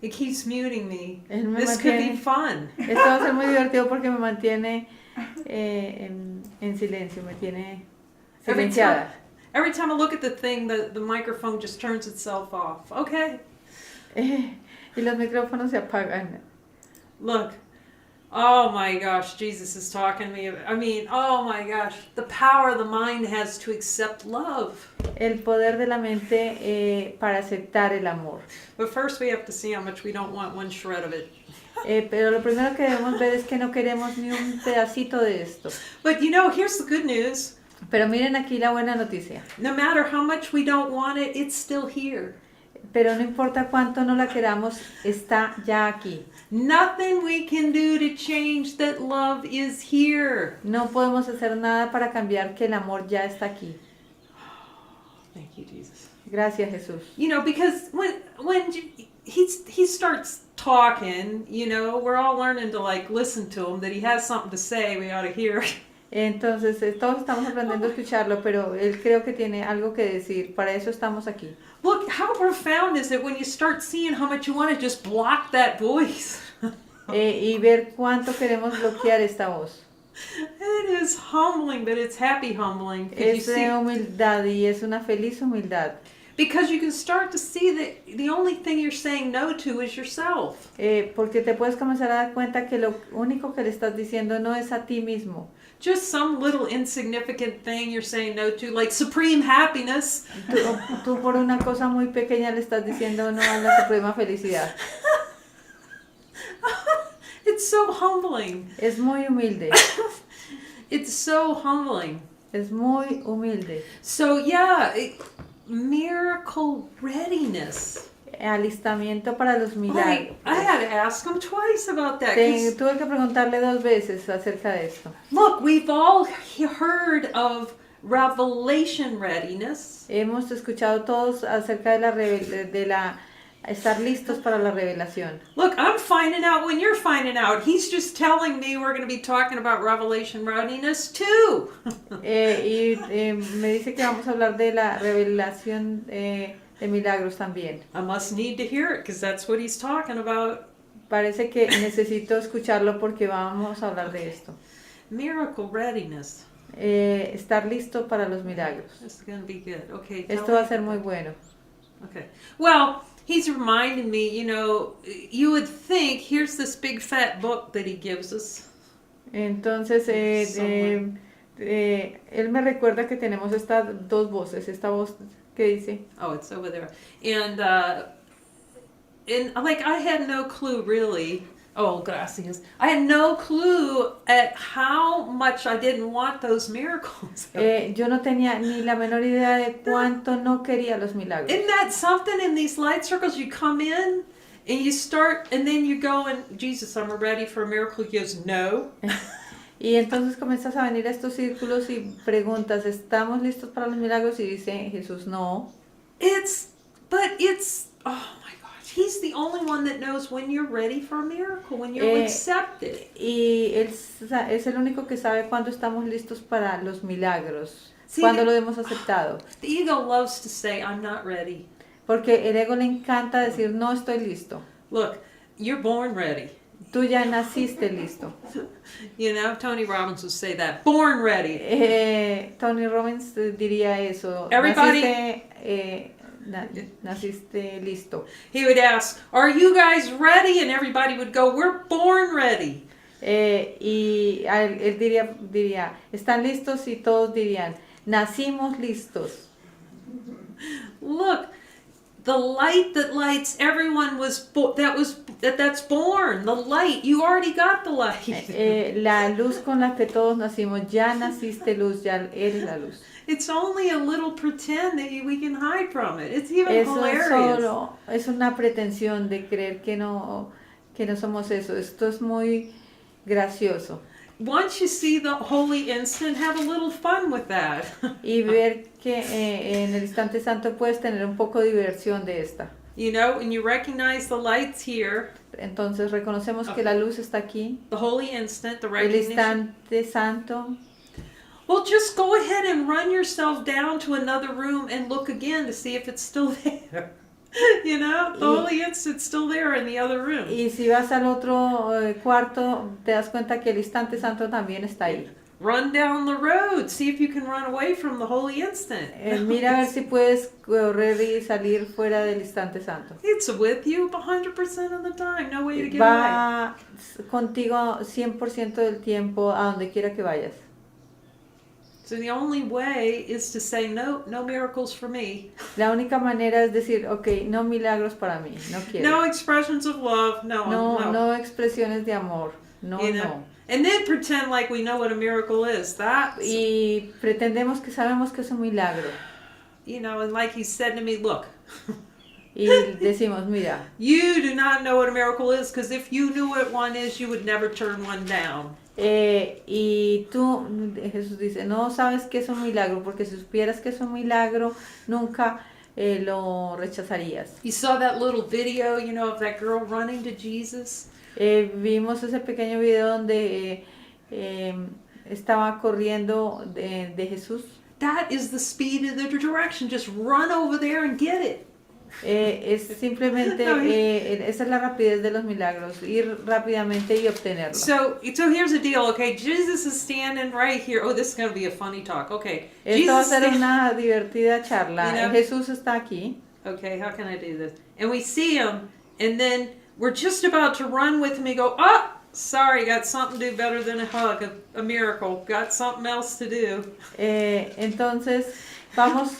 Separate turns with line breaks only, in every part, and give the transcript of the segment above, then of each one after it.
It keeps muting me.
Él me
This could be
mantiene,
fun.
esto va a ser muy divertido porque me mantiene en silencio, me tiene
Every time,
silenciada.
every time I look at the thing, the microphone just turns itself off. Okay,
Y los micrófonos se apagan.
look. Oh my gosh, Jesus is talking to me. I mean, oh my gosh, the power the mind has to accept love.
El poder de la mente para aceptar el amor.
But first we have to see how much we don't want one shred of it.
Pero lo primero que debemos ver es que no queremos ni un pedacito de esto.
But you know, here's the good news.
Pero miren aquí la buena noticia.
No matter how much we don't want it, it's still here.
Pero no importa cuánto no la queramos, está ya aquí.
Nothing we can do to change that love is here.
No podemos hacer nada para cambiar que el amor ya está aquí.
Thank you, Jesus.
Gracias, Jesús.
You know, because when he starts talking, you know, we're all learning to like listen to him, that he has something to say we ought to hear.
Entonces, todos estamos aprendiendo a escucharlo, pero él creo que tiene algo que decir. Para eso estamos aquí.
Look, how profound is it when you start seeing how much you want to just block that voice?
Y ver cuánto queremos bloquear esta voz.
It is humbling, but it's happy humbling.
Es de humildad y es una feliz humildad.
Because you can start to see that the only thing you're saying no to is yourself.
Porque te puedes comenzar a dar cuenta que lo único que le estás diciendo no es a ti mismo.
Just some little insignificant thing you're saying no to, like supreme happiness.
Tú por una cosa muy pequeña le estás diciendo no a la suprema felicidad.
It's so humbling.
Es muy humilde.
It's so humbling.
Es muy humilde.
So yeah, miracle readiness.
Alistamiento para los milagros.
I had to ask him twice about that.
Tuve que preguntarle 2 veces acerca de esto.
Look, we've all heard of revelation readiness.
Hemos escuchado todos acerca de la estar listos para la revelación.
Look, I'm finding out when you're finding out. He's just telling me we're going to be talking about revelation readiness too.
Me dice que vamos a hablar de la revelación de milagros también.
I must need to hear it because that's what he's talking about.
Parece que necesito escucharlo porque vamos a hablar de esto.
Miracle readiness.
Estar listo para los milagros.
This is going to be good. Okay.
Esto va a ser muy bueno.
Okay. Well, he's reminding me, you know, you would think, here's this big fat book that he gives us.
Entonces, él me recuerda que tenemos estas 2 voces. Esta voz que dice.
Oh, it's over there. And like I had no clue really. Oh, gracias. I had no clue at how much I didn't want those miracles.
Yo no tenía ni la menor idea de cuánto no quería los milagros.
Isn't that something in these light circles? You come in and you start, and then you go and, Jesus, I'm ready for a miracle. He goes, no.
Y entonces comienzas a venir a estos círculos y preguntas, ¿estamos listos para los milagros? Y dice Jesús, no.
Oh my gosh, he's the only one that knows when you're ready for a miracle, when you're accepted.
Y él es el único que sabe cuándo estamos listos para los milagros,
See,
cuándo lo hemos aceptado.
The ego loves to say, I'm not ready.
Porque el ego le encanta decir, no estoy listo.
Look, you're born ready.
Tú ya naciste listo.
You know, Tony Robbins would say that, born ready.
Tony Robbins diría eso.
Everybody,
naciste listo.
He would ask, are you guys ready? And everybody would go, we're born ready.
Y él diría, ¿están listos? Y todos dirían, nacimos listos.
Look, the light that lights everyone that's born. The light, you already got the light.
La luz con la que todos nacimos, ya naciste luz, ya eres la luz.
It's only a little pretend that we can hide from it. It's even hilarious.
Es una pretensión de creer que no somos eso. Esto es muy gracioso.
Once you see the holy instant, have a little fun with that.
Y ver que en el instante santo puedes tener un poco de diversión de esta.
You know, and you recognize the light's here.
Entonces reconocemos que la luz está aquí.
The holy instant, the
El
recognition.
instante santo.
Well, just go ahead and run yourself down to another room and look again to see if it's still there. You know, the Holy Instant's still there in the other room.
Y si vas al otro cuarto, te das cuenta que el instante santo también está ahí.
Run down the road. See if you can run away from the Holy Instant.
Mira a ver si puedes correr y salir fuera del instante santo.
It's with you 100% of the time. No way to get away.
Va contigo 100% del tiempo a donde quiera que vayas.
So the only way is to say, no miracles for me.
La única manera es decir, ok, no milagros para mí, no quiero.
No expressions of love.
No expresiones de amor, no.
And then pretend like we know what a miracle is.
Y pretendemos que sabemos que es un milagro.
You know, and like he said to me, look.
Y decimos, mira.
You do not know what a miracle is, because if you knew what one is, you would never turn one down.
Y tú, Jesús dice, no sabes que es un milagro, porque si supieras que es un milagro, nunca lo rechazarías.
You saw that little video, you know, of that girl running to Jesus?
Vimos ese pequeño video donde estaba corriendo de Jesús.
That is the speed of the direction. Just run over there and get it.
Es simplemente, esa es la rapidez de los milagros, ir rápidamente y obtenerlo.
So here's the deal, okay? Jesus is standing right here. Oh, this is going to be a funny talk. Okay.
Esto va a ser una divertida charla.
You know?
Jesús está aquí.
Okay, how can I do this? And we see him, and then we're just about to run with him. We go, oh, sorry, got something to do better than a hug, a miracle. Got something else to do.
Entonces, vamos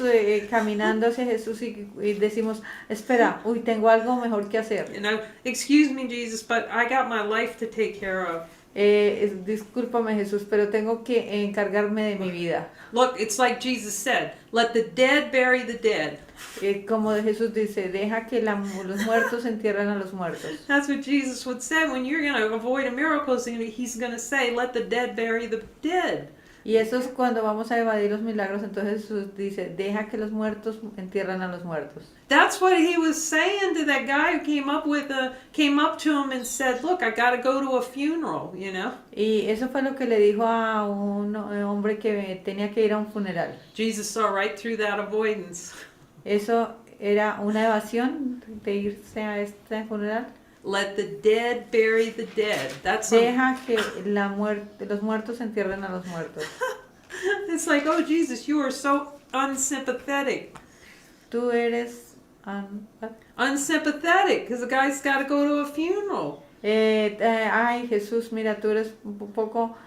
caminando hacia Jesús y decimos, espera, tengo algo mejor que hacer.
You know, excuse me, Jesus, but I got my life to take care of.
Discúlpame, Jesús, pero tengo que encargarme de mi vida.
Look, it's like Jesus said, let the dead bury the dead.
Como Jesús dice, deja que los muertos entierren a los muertos.
That's what Jesus would say when you're going to avoid a miracle. He's going to say, let the dead bury the dead.
Y eso es cuando vamos a evadir los milagros. Entonces Jesús dice, deja que los muertos entierren a los muertos.
That's what he was saying to that guy who came up to him and said, look, I got to go to a funeral, you know.
Y eso fue lo que le dijo a un hombre que tenía que ir a un funeral.
Jesus saw right through that avoidance.
Eso era una evasión de irse a este funeral.
Let the dead bury the dead.
Deja que los muertos entierren a los muertos.
It's like, oh Jesus, you are so unsympathetic.
Tú eres
unsympathetic because the guy's got to go to a funeral.
Ay, Jesús, mira, tú eres un poco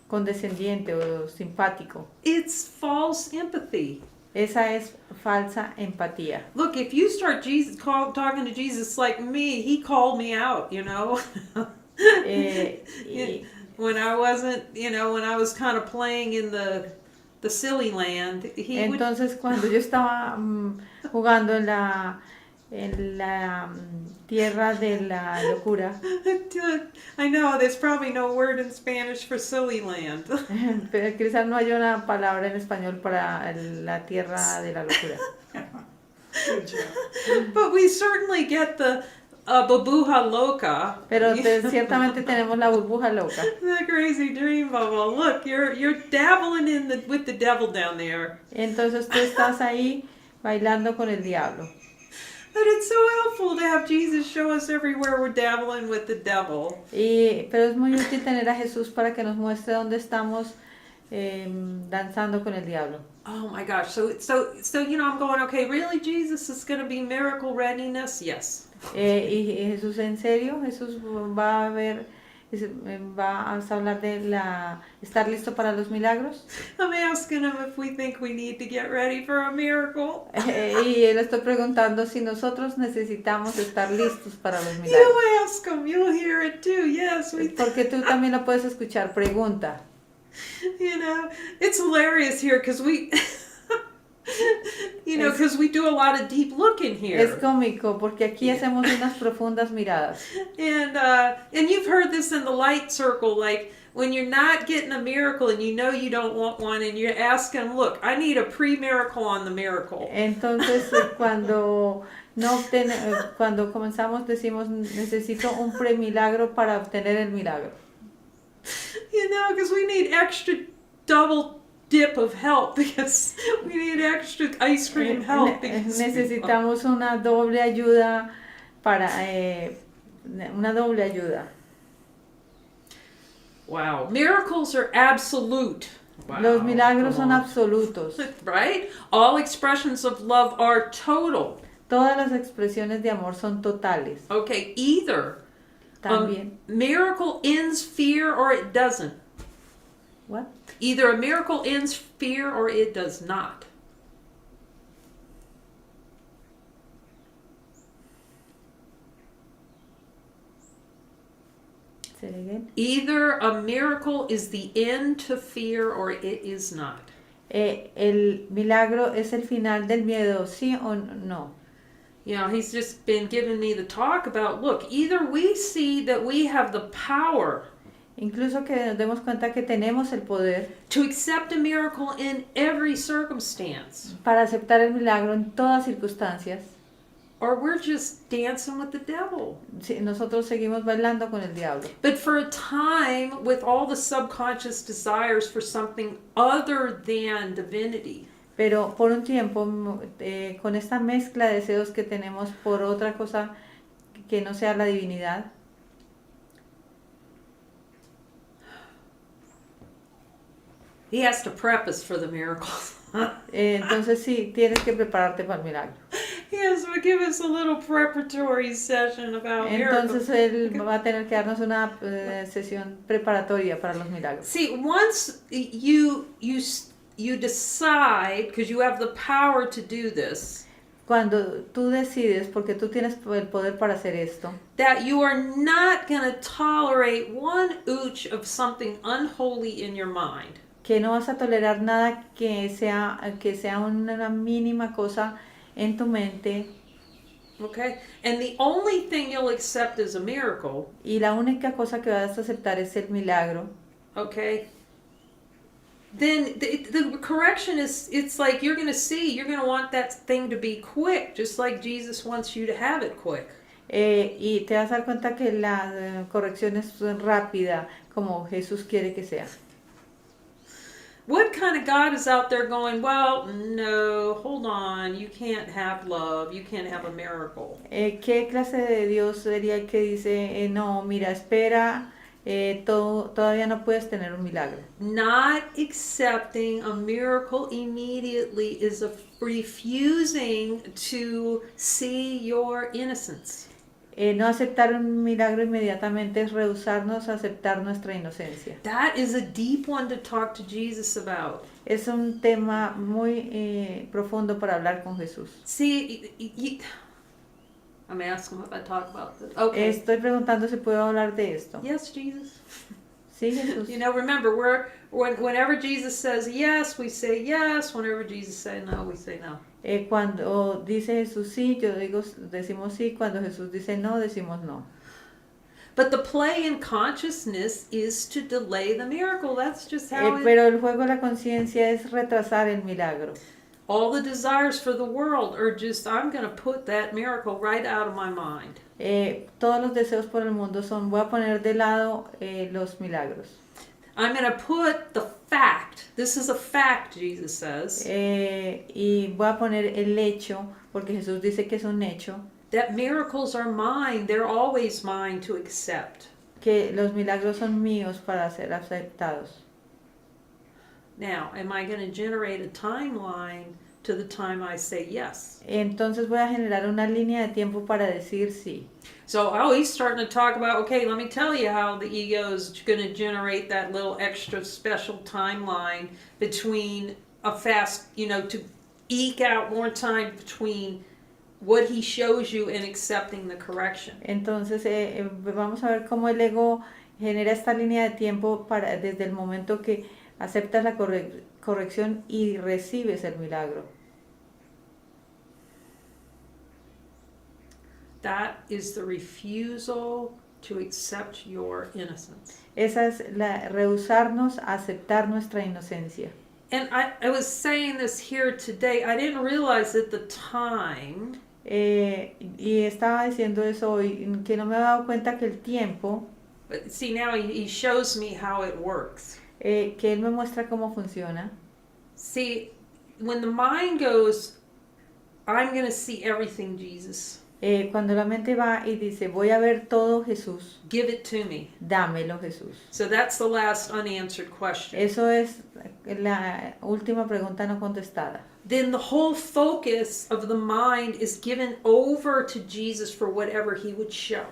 condescendiente o simpático.
It's false empathy.
Esa es falsa empatía.
Look, if you start talking to Jesus like me, he called me out, you know. When I wasn't, you know, when I was kind of playing in the silly land,
Entonces, cuando yo estaba jugando en la tierra de la locura.
I know, there's probably no word in Spanish for silly land.
Pero quizás no hay una palabra en español para la tierra de la locura.
But we certainly get the burbuja loca.
Pero ciertamente tenemos la burbuja loca.
The crazy dream bubble. Look, you're dabbling with the devil down there.
Entonces tú estás ahí bailando con el diablo.
But it's so helpful to have Jesus show us everywhere we're dabbling with the devil.
Pero es muy útil tener a Jesús para que nos muestre dónde estamos danzando con el diablo.
Oh my gosh. So you know, I'm going, okay, really, Jesus, is going to be miracle readiness? Yes.
Y Jesús, ¿en serio? Jesús va a hablar de estar listo para los milagros.
I'm asking him if we think we need to get ready for a miracle.
Y le estoy preguntando si nosotros necesitamos estar listos para los milagros.
You ask him, you'll hear it too. Yes,
porque tú también lo puedes escuchar. Pregunta.
You know, it's hilarious here because we do a lot of deep looking here.
Es cómico porque aquí hacemos unas profundas miradas.
And you've heard this in the light circle, like when you're not getting a miracle and you know you don't want one and you're asking, look, I need a pre-miracle on the miracle.
Entonces cuando comenzamos decimos, necesito un pre-milagro para obtener el milagro.
You know, because we need extra double dip of help because we need extra ice cream help. Because
Necesitamos una doble ayuda para una doble ayuda.
Wow, miracles are absolute. Wow.
Los milagros
Come
son
on.
absolutos.
Right? All expressions of love are total.
Todas las expresiones de amor son totales.
Okay, either
También.
a miracle ends fear or it doesn't.
What?
Either a miracle ends fear or it does not.
Say it again.
Either a miracle is the end to fear or it is not.
El milagro es el final del miedo, ¿sí o no?
You know, he's just been giving me the talk about, look, either we see that we have the power
Incluso que nos demos cuenta que tenemos el poder
to accept a miracle in every circumstance,
para aceptar el milagro en todas circunstancias.
or we're just dancing with the devil.
Sí, nosotros seguimos bailando con el diablo.
But for a time, with all the subconscious desires for something other than divinity,
Pero por un tiempo, con esta mezcla de deseos que tenemos por otra cosa que no sea la divinidad,
he has to prep us for the miracles.
entonces sí, tienes que prepararte para el milagro.
He has to give us a little preparatory session about miracles.
Entonces él va a tener que darnos una sesión preparatoria para los milagros.
See, once you decide, because you have the power to do this,
Cuando tú decides, porque tú tienes el poder para hacer esto,
that you are not going to tolerate one ooch of something unholy in your mind.
que no vas a tolerar nada que sea una mínima cosa en tu mente,
Okay? And the only thing you'll accept as a miracle,
y la única cosa que vas a aceptar es el milagro,
okay? Then the correction is, it's like you're going to want that thing to be quick, just like Jesus wants you to have it quick.
y te vas a dar cuenta que la corrección es rápida, como Jesús quiere que sea.
What kind of God is out there going, well, no, hold on, you can't have love, you can't have a miracle?
¿Qué clase de Dios sería el que dice, no, mira, espera, todavía no puedes tener un milagro?
Not accepting a miracle immediately is a refusing to see your innocence.
No aceptar un milagro inmediatamente es rehusarnos a aceptar nuestra inocencia.
That is a deep one to talk to Jesus about.
Es un tema muy profundo para hablar con Jesús.
See, I'm asking if I talk about this. Okay.
Estoy preguntando si puedo hablar de esto.
Yes, Jesus.
Sí, Jesús.
You know, remember, whenever Jesus says yes, we say yes. Whenever Jesus says no, we say no.
Cuando dice Jesús sí, decimos sí. Cuando Jesús dice no, decimos no.
But the play in consciousness is to delay the miracle. That's just how
Pero el juego de la conciencia es retrasar el milagro.
all the desires for the world are just, I'm going to put that miracle right out of my mind.
Todos los deseos por el mundo son, voy a poner de lado los milagros.
I'm going to put the fact, this is a fact, Jesus says,
Y voy a poner el hecho, porque Jesús dice que es un hecho,
that miracles are mine. They're always mine to accept.
que los milagros son míos para ser aceptados.
Now, am I going to generate a timeline to the time I say yes?
Entonces voy a generar una línea de tiempo para decir sí.
So, he's starting to talk about, okay, let me tell you how the ego is going to generate that little extra special timeline between a fast, to eke out more time between what he shows you and accepting the correction.
Entonces vamos a ver cómo el ego genera esta línea de tiempo desde el momento que aceptas la corrección y recibes el milagro.
That is the refusal to accept your innocence.
Esa es rehusarnos a aceptar nuestra inocencia.
And I was saying this here today. I didn't realize at the time.
Y estaba diciendo eso hoy, que no me he dado cuenta que el tiempo,
But see, now he shows me how it works.
que él me muestra cómo funciona.
See, when the mind goes, I'm going to see everything, Jesus.
Cuando la mente va y dice, voy a ver todo Jesús,
Give it to me.
dámelo Jesús.
So that's the last unanswered question.
Eso es la última pregunta no contestada.
Then the whole focus of the mind is given over to Jesus for whatever he would show.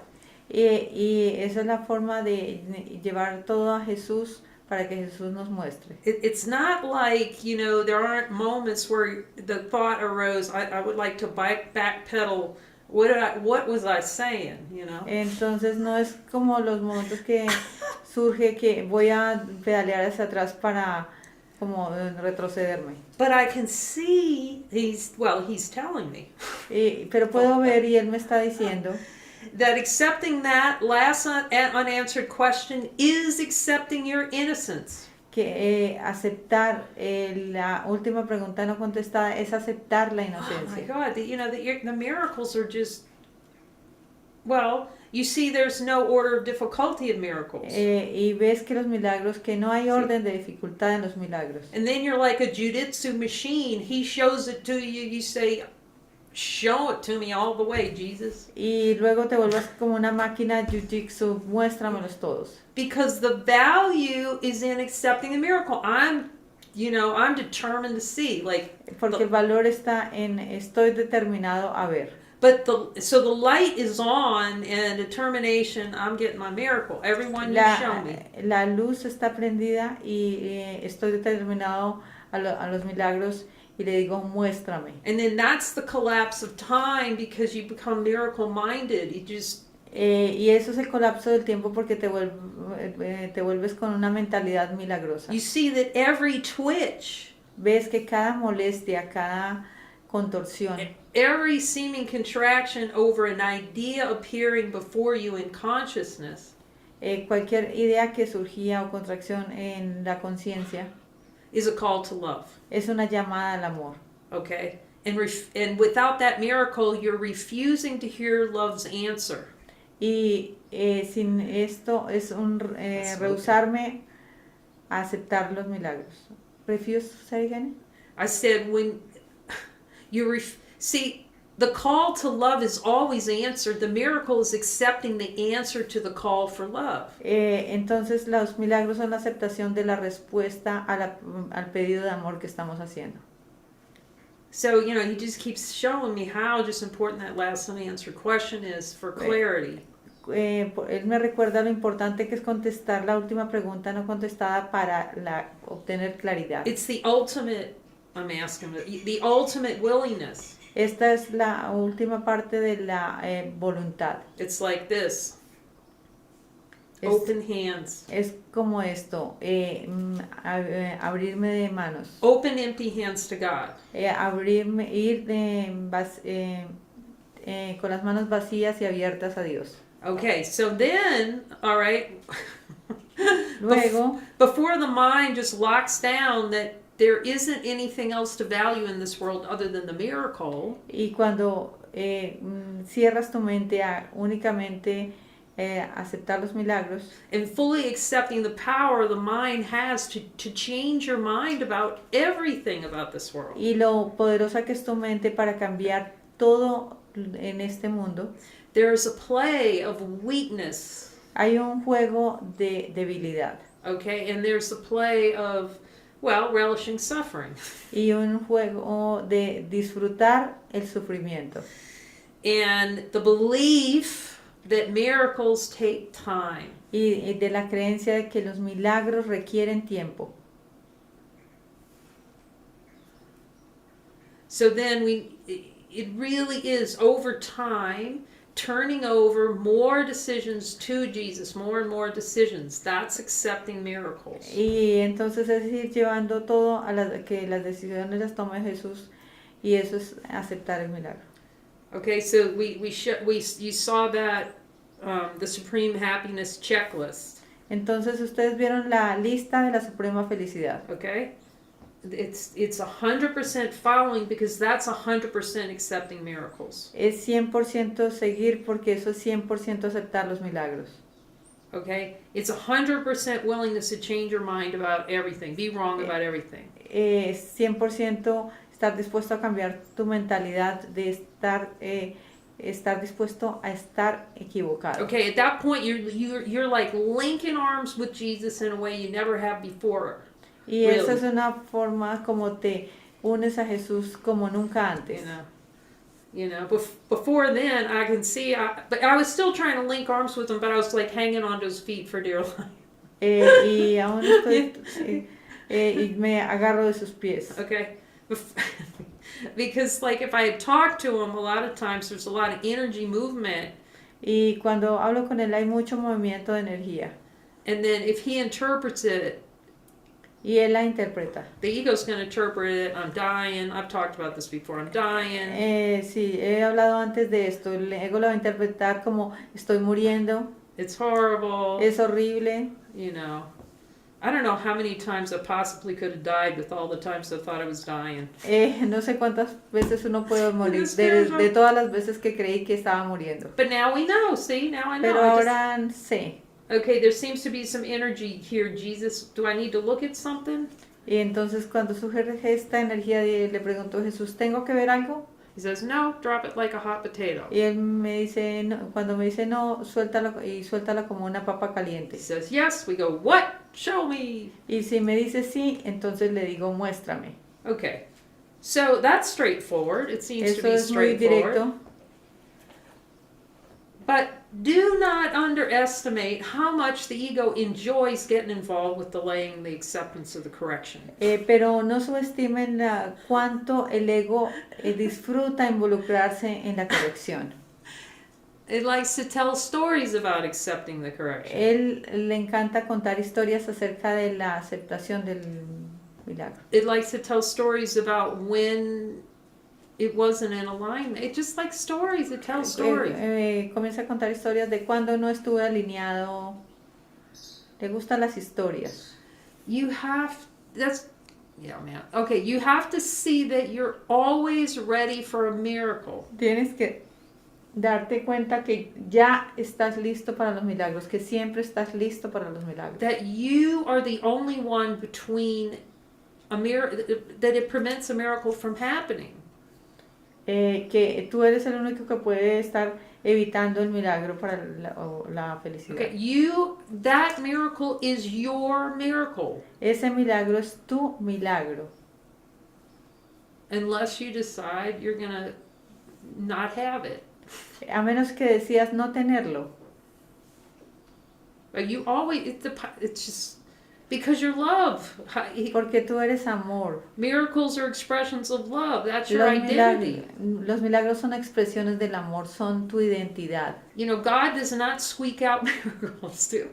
Y esa es la forma de llevar todo a Jesús para que Jesús nos muestre.
It's not like, there aren't moments where the thought arose, I would like to backpedal. What was I saying,
Entonces no es como los momentos que surge que voy a pedalear hacia atrás para como retrocederme.
But I can see he's telling me
Pero puedo ver y él me está diciendo
that accepting that last unanswered question is accepting your innocence.
que aceptar la última pregunta no contestada es aceptar la
Oh my
inocencia.
God, the miracles are just, you see there's no order of difficulty of miracles.
Y ves que los milagros, que no hay orden de dificultad en los milagros.
And then you're like a jujitsu machine. He shows it to you, you say, show it to me all the way, Jesus.
Y luego te vuelves como una máquina jiu-jitsu, muéstramelos todos.
Because the value is in accepting the miracle. I'm determined to see,
Porque el valor está en estoy determinado a ver.
so the light is on and determination, I'm getting my miracle. Everyone you show me.
La luz está prendida y estoy determinado a los milagros y le digo muéstrame.
And then that's the collapse of time because you become miracle minded. You just
Y eso es el colapso del tiempo porque te vuelves con una mentalidad milagrosa.
you see that every twitch,
Ves que cada molestia, cada contorsión,
every seeming contraction over an idea appearing before you in consciousness
cualquier idea que surgía o contracción en la conciencia
is a call to love.
es una llamada al amor.
Okay? And without that miracle, you're refusing to hear love's answer.
Y sin esto es un rehusarme a aceptar los milagros. Refuse, say again?
I said when you see, the call to love is always answered. The miracle is accepting the answer to the call for love.
Entonces los milagros son la aceptación de la respuesta al pedido de amor que estamos haciendo.
So, he just keeps showing me how just important that last unanswered question is for clarity.
Él me recuerda lo importante que es contestar la última pregunta no contestada para obtener claridad.
It's the ultimate, I'm asking, the ultimate willingness.
Esta es la última parte de la voluntad.
It's like this. Open hands.
Es como esto, abrirme de manos.
Open empty hands to God.
Ir con las manos vacías y abiertas a Dios.
Okay, so then, all right.
Luego,
before the mind just locks down that there isn't anything else to value in this world other than the miracle.
Y cuando cierras tu mente a únicamente aceptar los milagros.
And fully accepting the power the mind has to change your mind about everything about this world.
Y lo poderosa que es tu mente para cambiar todo en este mundo.
There's a play of weakness.
Hay un juego de debilidad.
Okay, and there's a play of, relishing suffering.
Y un juego de disfrutar el sufrimiento.
And the belief that miracles take time.
Y de la creencia de que los milagros requieren tiempo.
So then it really is over time turning over more decisions to Jesus, more and more decisions. That's accepting miracles.
Y entonces es ir llevando todo a que las decisiones las tome Jesús y eso es aceptar el milagro.
Okay, so you saw that the Supreme Happiness Checklist.
Entonces ustedes vieron la lista de la suprema felicidad.
Okay, it's 100% following because that's 100% accepting miracles.
Es 100% seguir porque eso es 100% aceptar los milagros.
Okay, it's 100% willingness to change your mind about everything, be wrong about everything.
100% estar dispuesto a cambiar tu mentalidad de estar dispuesto a estar equivocado.
Okay, at that point you're like linking arms with Jesus in a way you never have before.
Y
Really.
esa es una forma como te unes a Jesús como nunca antes.
You know, before then I can see, but I was still trying to link arms with him, but I was like hanging onto his feet for dear life.
Y aún estoy, y me agarro de sus pies.
Okay, because like if I had talked to him, a lot of times there's a lot of energy movement.
Y cuando hablo con él hay mucho movimiento de energía.
And then if he interprets it,
y él la interpreta.
The ego's going to interpret it, I'm dying. I've talked about this before, I'm dying.
Sí, he hablado antes de esto. El ego lo va a interpretar como estoy muriendo.
It's horrible.
Es horrible.
You know, I don't know how many times I possibly could have died with all the times I thought I was dying.
No sé cuántas veces uno puede morir de todas las veces que creí que estaba muriendo.
But now we know, see, now I know.
Pero ahora sé.
Okay, there seems to be some energy here, Jesus. Do I need to look at something?
Y entonces cuando surge esta energía, le preguntó Jesús, ¿tengo que ver algo?
He says, no, drop it like a hot potato.
Y él me dice, no, cuando me dice no, suéltalo y suéltala como una papa caliente.
He says, yes, we go, what? Show me.
Y si me dice sí, entonces le digo, muéstrame.
Okay, so that's straightforward. It seems to be
Eso es muy
straightforward.
directo.
But do not underestimate how much the ego enjoys getting involved with delaying the acceptance of the correction.
Pero no subestimen cuánto el ego disfruta involucrarse en la corrección.
It likes to tell stories about accepting the correction.
Él le encanta contar historias acerca de la aceptación del milagro.
It likes to tell stories about when it wasn't in alignment. It just likes stories. It tells stories.
Comienza a contar historias de cuando no estuve alineado. Le gustan las historias.
You have, yeah, man. Okay, you have to see that you're always ready for a miracle.
Tienes que darte cuenta que ya estás listo para los milagros, que siempre estás listo para los milagros.
That you are the only one between a miracle, that it prevents a miracle from happening.
Que tú eres el único que puede estar evitando el milagro para la felicidad.
Okay, that miracle is your miracle.
Ese milagro es tu milagro.
Unless you decide you're gonna not have it.
A menos que decidas no tenerlo.
But you always, it's just because you're love.
Porque tú eres amor.
Miracles are expressions of love. That's your identity.
Los milagros son expresiones del amor, son tu identidad.
You know, God does not squeak out miracles, too.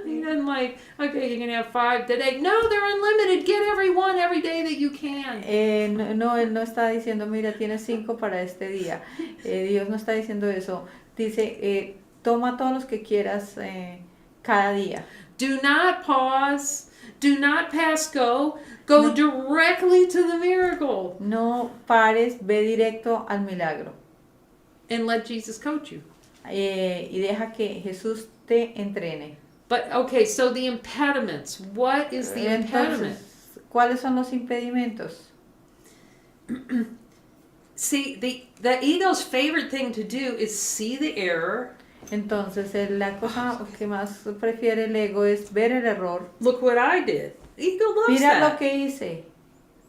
He doesn't like, okay, you're going to have 5 today. No, they're unlimited. Get every one every day that you can.
No, él no está diciendo, mira, tienes 5 para este día. Dios no está diciendo eso. Dice, toma todos los que quieras cada día.
Do not pause. Do not pass go. Go directly to the miracle.
No pares, ve directo al milagro.
And let Jesus coach you.
Y deja que Jesús te entrene.
But, okay, so the impediments. What is the impediment?
¿Cuáles son los impedimentos?
See, the ego's favorite thing to do is see the error.
Entonces, la cosa que más prefiere el ego es ver el error.
Look what I did. Ego loves
Mira
that.
lo que hice.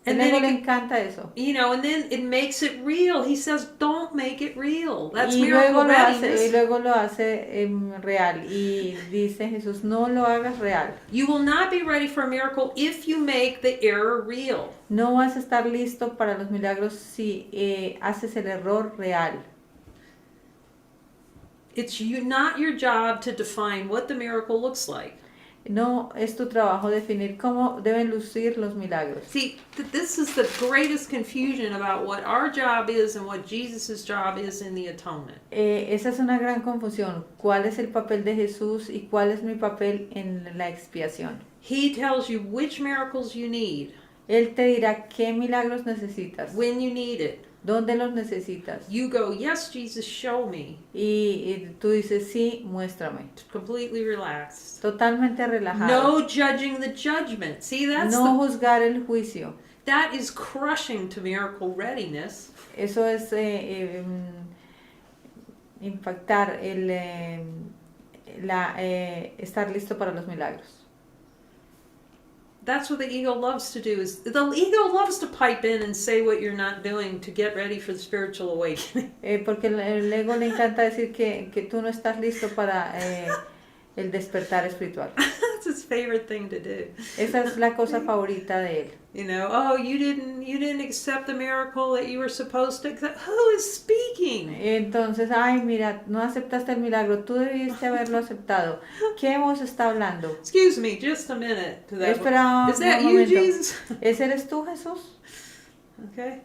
And
El ego
then
le encanta eso.
You know, and then it makes it real. He says, don't make it real. That's
Y
miracle
luego lo
readiness.
hace real. Y dice Jesús, no lo hagas real.
You will not be ready for a miracle if you make the error real.
No vas a estar listo para los milagros si haces el error real.
It's not your job to define what the miracle looks like.
No es tu trabajo definir cómo deben lucir los milagros.
See, this is the greatest confusion about what our job is and what Jesus' job is in the atonement.
Esa es una gran confusión. ¿Cuál es el papel de Jesús y cuál es mi papel en la expiación?
He tells you which miracles you need,
Él te dirá qué milagros necesitas,
when you need it,
¿Dónde los necesitas?
You go, yes, Jesus, show me.
Y tú dices, sí, muéstrame.
Completely relaxed.
Totalmente relajado.
No judging the judgment. See,
No juzgar el juicio.
that is crushing to miracle readiness.
Eso es impactar estar listo para los milagros.
That's what the ego loves to do. Is the ego loves to pipe in and say what you're not doing to get ready for the spiritual awakening.
Porque el ego le encanta decir que tú no estás listo para el despertar espiritual.
That's his favorite thing to do.
Esa es la cosa favorita de él.
You know, oh, you didn't accept the miracle that you were supposed to accept. Who is speaking?
Entonces, ay, mira, no aceptaste el milagro, tú debiste haberlo aceptado. ¿Qué hemos estado hablando?
Excuse me, just a minute.
Espera
Is that
un
you,
momento.
Jesus?
¿Ese eres tú, Jesús?
Okay.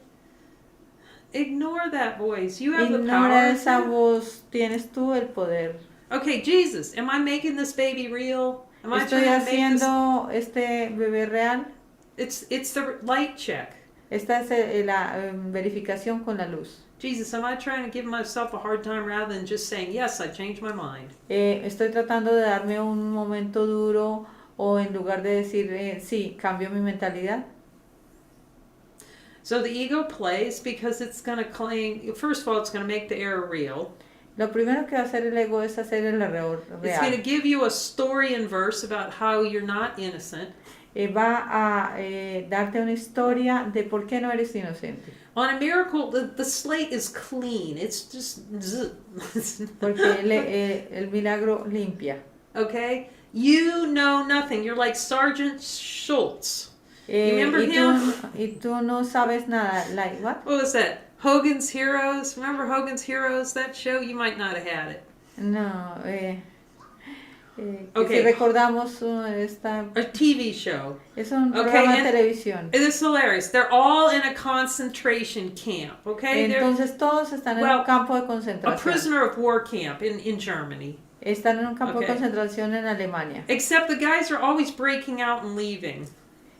Ignore that voice. You have the power.
Ignora esa voz, tienes tú el poder.
Okay, Jesus, am I making this baby real? Am I
¿Estoy
trying to make this?
haciendo este bebé real?
It's the light check.
Esta es la verificación con la luz.
Jesus, am I trying to give myself a hard time rather than just saying, yes, I changed my mind?
Estoy tratando de darme un momento duro o en lugar de decir, sí, cambio mi mentalidad.
So the ego plays because it's going to claim, first of all, it's going to make the error real.
Lo primero que va a hacer el ego es hacer el error
It's going to
real.
give you a story and verse about how you're not innocent.
Va a darte una historia de por qué no eres inocente.
On a miracle, the slate is clean. It's just,
Porque el milagro limpia.
okay? You know nothing. You're like Sergeant Schultz. remember
Y tú no sabes nada. Like what?
What was that? Hogan's Heroes? Remember Hogan's Heroes, that show? You might not have had it.
No.
Okay.
Si recordamos esta...
A TV show.
Es un
Okay,
programa de
and-
televisión.
It is hilarious. They're all in a concentration camp, okay? They're
Entonces todos están en
well,
un campo de
a
concentración.
prisoner of war camp in Germany.
Están en un campo de
Okay.
concentración en Alemania.
Except the guys are always breaking out and leaving.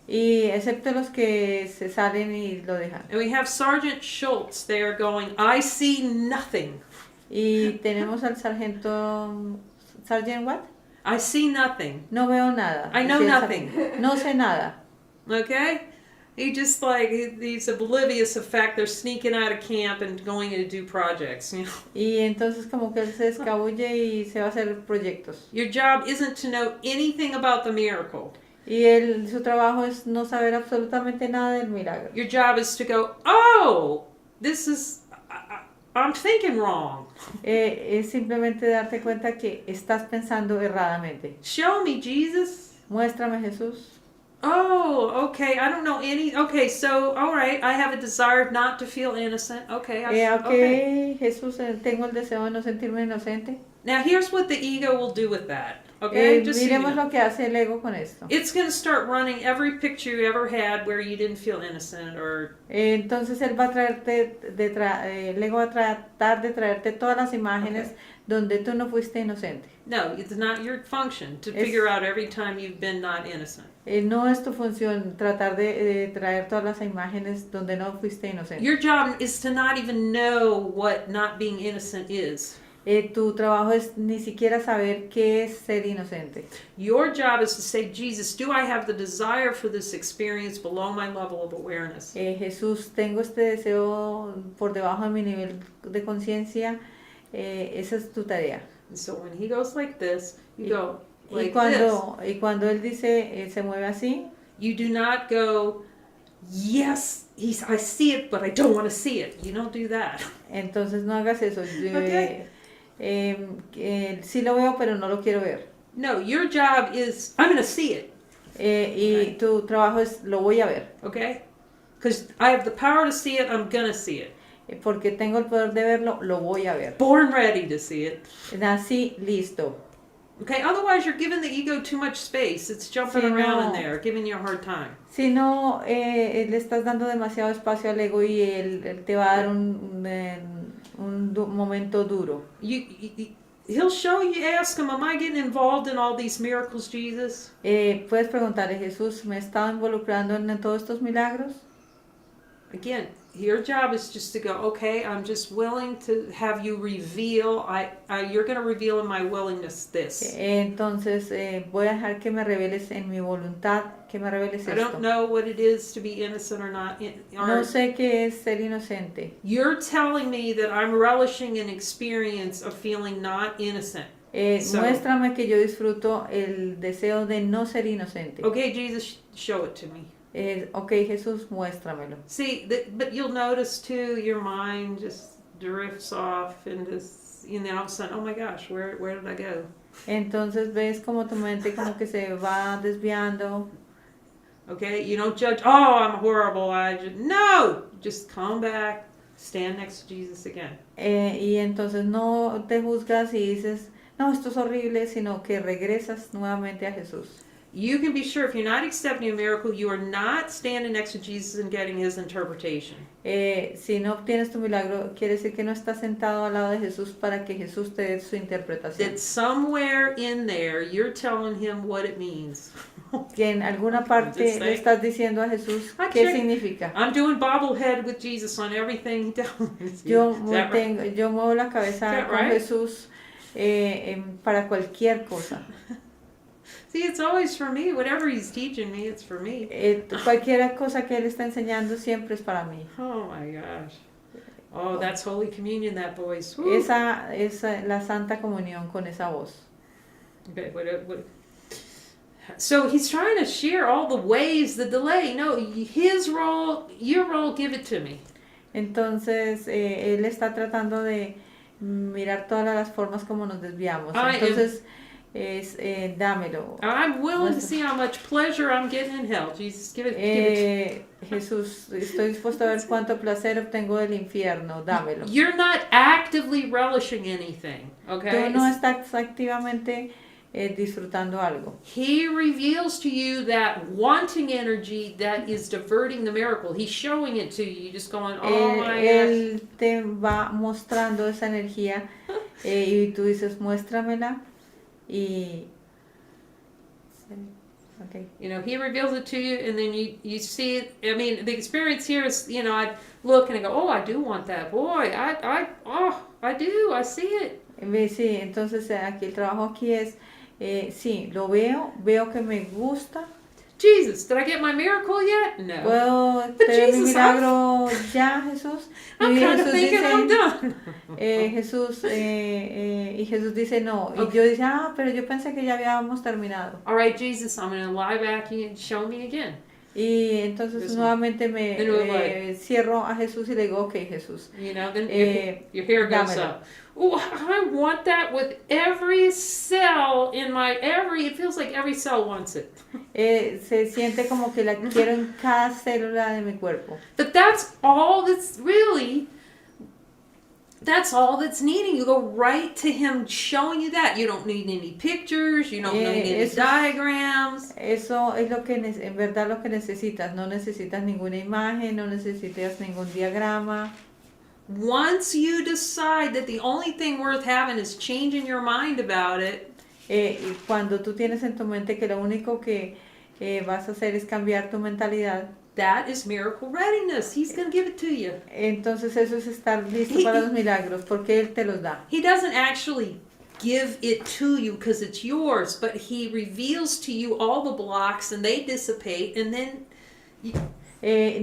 Y excepto los que se salen y lo dejan.
And we have Sergeant Schultz there going, I see nothing.
Y tenemos al sargento... ¿Sargent what?
I see nothing.
No veo nada.
I know
Sí, el
nothing.
sargento. No sé nada.
Okay? He just like, he's oblivious of fact they're sneaking out of camp and going in to do projects, you know.
Y entonces como que él se escabulle y se va a hacer proyectos.
Your job isn't to know anything about the miracle.
Y su trabajo es no saber absolutamente nada del milagro.
Your job is to go, oh, this is, I'm thinking wrong.
Es simplemente darte cuenta que estás pensando erradamente.
Show me, Jesus.
Muéstrame, Jesús.
Oh, okay, I don't know any, okay, so, all right, I have a desire not to feel innocent. Okay, okay.
Jesús, tengo el deseo de no sentirme inocente.
Now here's what the ego will do with that. Okay, just so you
Miremos
know.
lo que hace el ego con esto.
It's going to start running every picture you ever had where you didn't feel innocent or...
Entonces él va a traerte, el ego va a tratar de traerte todas las imágenes donde tú no fuiste inocente.
No, it's not your function to figure out every time you've been not innocent.
No es tu función tratar de traer todas las imágenes donde no fuiste inocente.
Your job is to not even know what not being innocent is.
Tu trabajo es ni siquiera saber qué es ser inocente.
Your job is to say, Jesus, do I have the desire for this experience below my level of awareness?
Jesús, tengo este deseo por debajo de mi nivel de conciencia. Esa es tu tarea.
And so when he goes like this, you go like
Y cuando él dice, se mueve así,
you do not go, yes, I see it, but I don't want to see it. You don't do that.
entonces no hagas eso.
Okay.
Sí lo veo, pero no lo quiero ver.
No, your job is, I'm going to see it,
Y tu trabajo es, lo voy a ver.
okay? Because I have the power to see it, I'm going to see it.
Porque tengo el poder de verlo, lo voy a ver.
Born ready to see it.
Nací listo.
Okay, otherwise you're giving the ego too much space. It's jumping
Sí,
around
no.
in there, giving you a hard time.
Si no, le estás dando demasiado espacio al ego y él te va a dar un momento duro.
He'll show you, ask him, am I getting involved in all these miracles, Jesus?
Puedes preguntarle, Jesús, ¿me he estado involucrando en todos estos milagros?
Again, your job is just to go, okay, I'm just willing to have you reveal, you're going to reveal in my willingness this.
Entonces voy a dejar que me reveles en mi voluntad, que me reveles
I
esto.
don't know what it is to be innocent or not.
No sé qué es ser inocente.
You're telling me that I'm relishing an experience of feeling not innocent. So-
Muéstrame que yo disfruto el deseo de no ser inocente.
Okay, Jesus, show it to me.
Ok, Jesús, muéstramelo.
See, but you'll notice too, your mind just drifts off and just, all of a sudden, oh my gosh, where did I go?
Entonces ves como tu mente como que se va desviando.
Okay, you don't judge, oh, I'm horrible, no! Just come back, stand next to Jesus again.
Y entonces no te juzgas y dices, no, esto es horrible, sino que regresas nuevamente a Jesús.
You can be sure if you're not accepting a miracle, you are not standing next to Jesus and getting his interpretation.
Si no obtienes tu milagro, quiere decir que no estás sentado al lado de Jesús para que Jesús te dé su interpretación.
That somewhere in there, you're telling him what it means.
Que en alguna parte le estás diciendo a Jesús qué significa.
I'm doing bobblehead with Jesus on everything he tells me.
Yo muevo la cabeza con Jesús para cualquier cosa.
See, it's always for me. Whatever he's teaching me, it's for me.
Cualquier cosa que él está enseñando siempre es para mí.
Oh my gosh. Oh, that's Holy Communion, that voice. Woo.
Esa es la Santa Comunión con esa voz.
Okay, what? So he's trying to share all the ways, the delay. No, his role, your role, give it to me.
Entonces, él está tratando de mirar todas las formas como nos desviamos. Entonces, dámelo.
I'm willing to see how much pleasure I'm getting in hell. Jesus, give it.
Jesús, estoy dispuesto a ver cuánto placer obtengo del infierno. Dámelo.
You're not actively relishing anything, okay?
Tú no estás activamente disfrutando algo.
He reveals to you that wanting energy that is diverting the miracle. He's showing it to you. You're just going, oh my gosh.
Él te va mostrando esa energía y tú dices, muéstramela. Y okay.
You know, he reveals it to you, and then you see it. I mean, the experience here is, I look and I go, oh, I do want that. Boy, I do. I see it.
Sí, entonces aquí el trabajo aquí es, sí, lo veo que me gusta.
Jesus, did I get my miracle yet? No.
¿Puedo tener mi milagro ya, Jesús?
I'm kind of thinking I'm done.
Jesús, y Jesús dice no. Y yo dice, pero yo pensé que ya habíamos terminado.
All right, Jesus, I'm going to lie back and show me again.
Y entonces nuevamente me cierro a Jesús y le digo, okay, Jesús.
Then your hair goes up. Oh, I want that with every cell in it feels like every cell wants it.
Se siente como que la quiero en cada célula de mi cuerpo.
But that's all that's needing. You go right to him showing you that. You don't need any pictures, you don't need any diagrams.
Eso es lo que en verdad lo que necesitas. No necesitas ninguna imagen, no necesitas ningún diagrama.
Once you decide that the only thing worth having is changing your mind about it.
Cuando tú tienes en tu mente que lo único que vas a hacer es cambiar tu mentalidad.
That is miracle readiness. He's going to give it to you.
Entonces eso es estar listo para los milagros, porque él te los da.
He doesn't actually give it to you because it's yours, but he reveals to you all the blocks and they dissipate, and then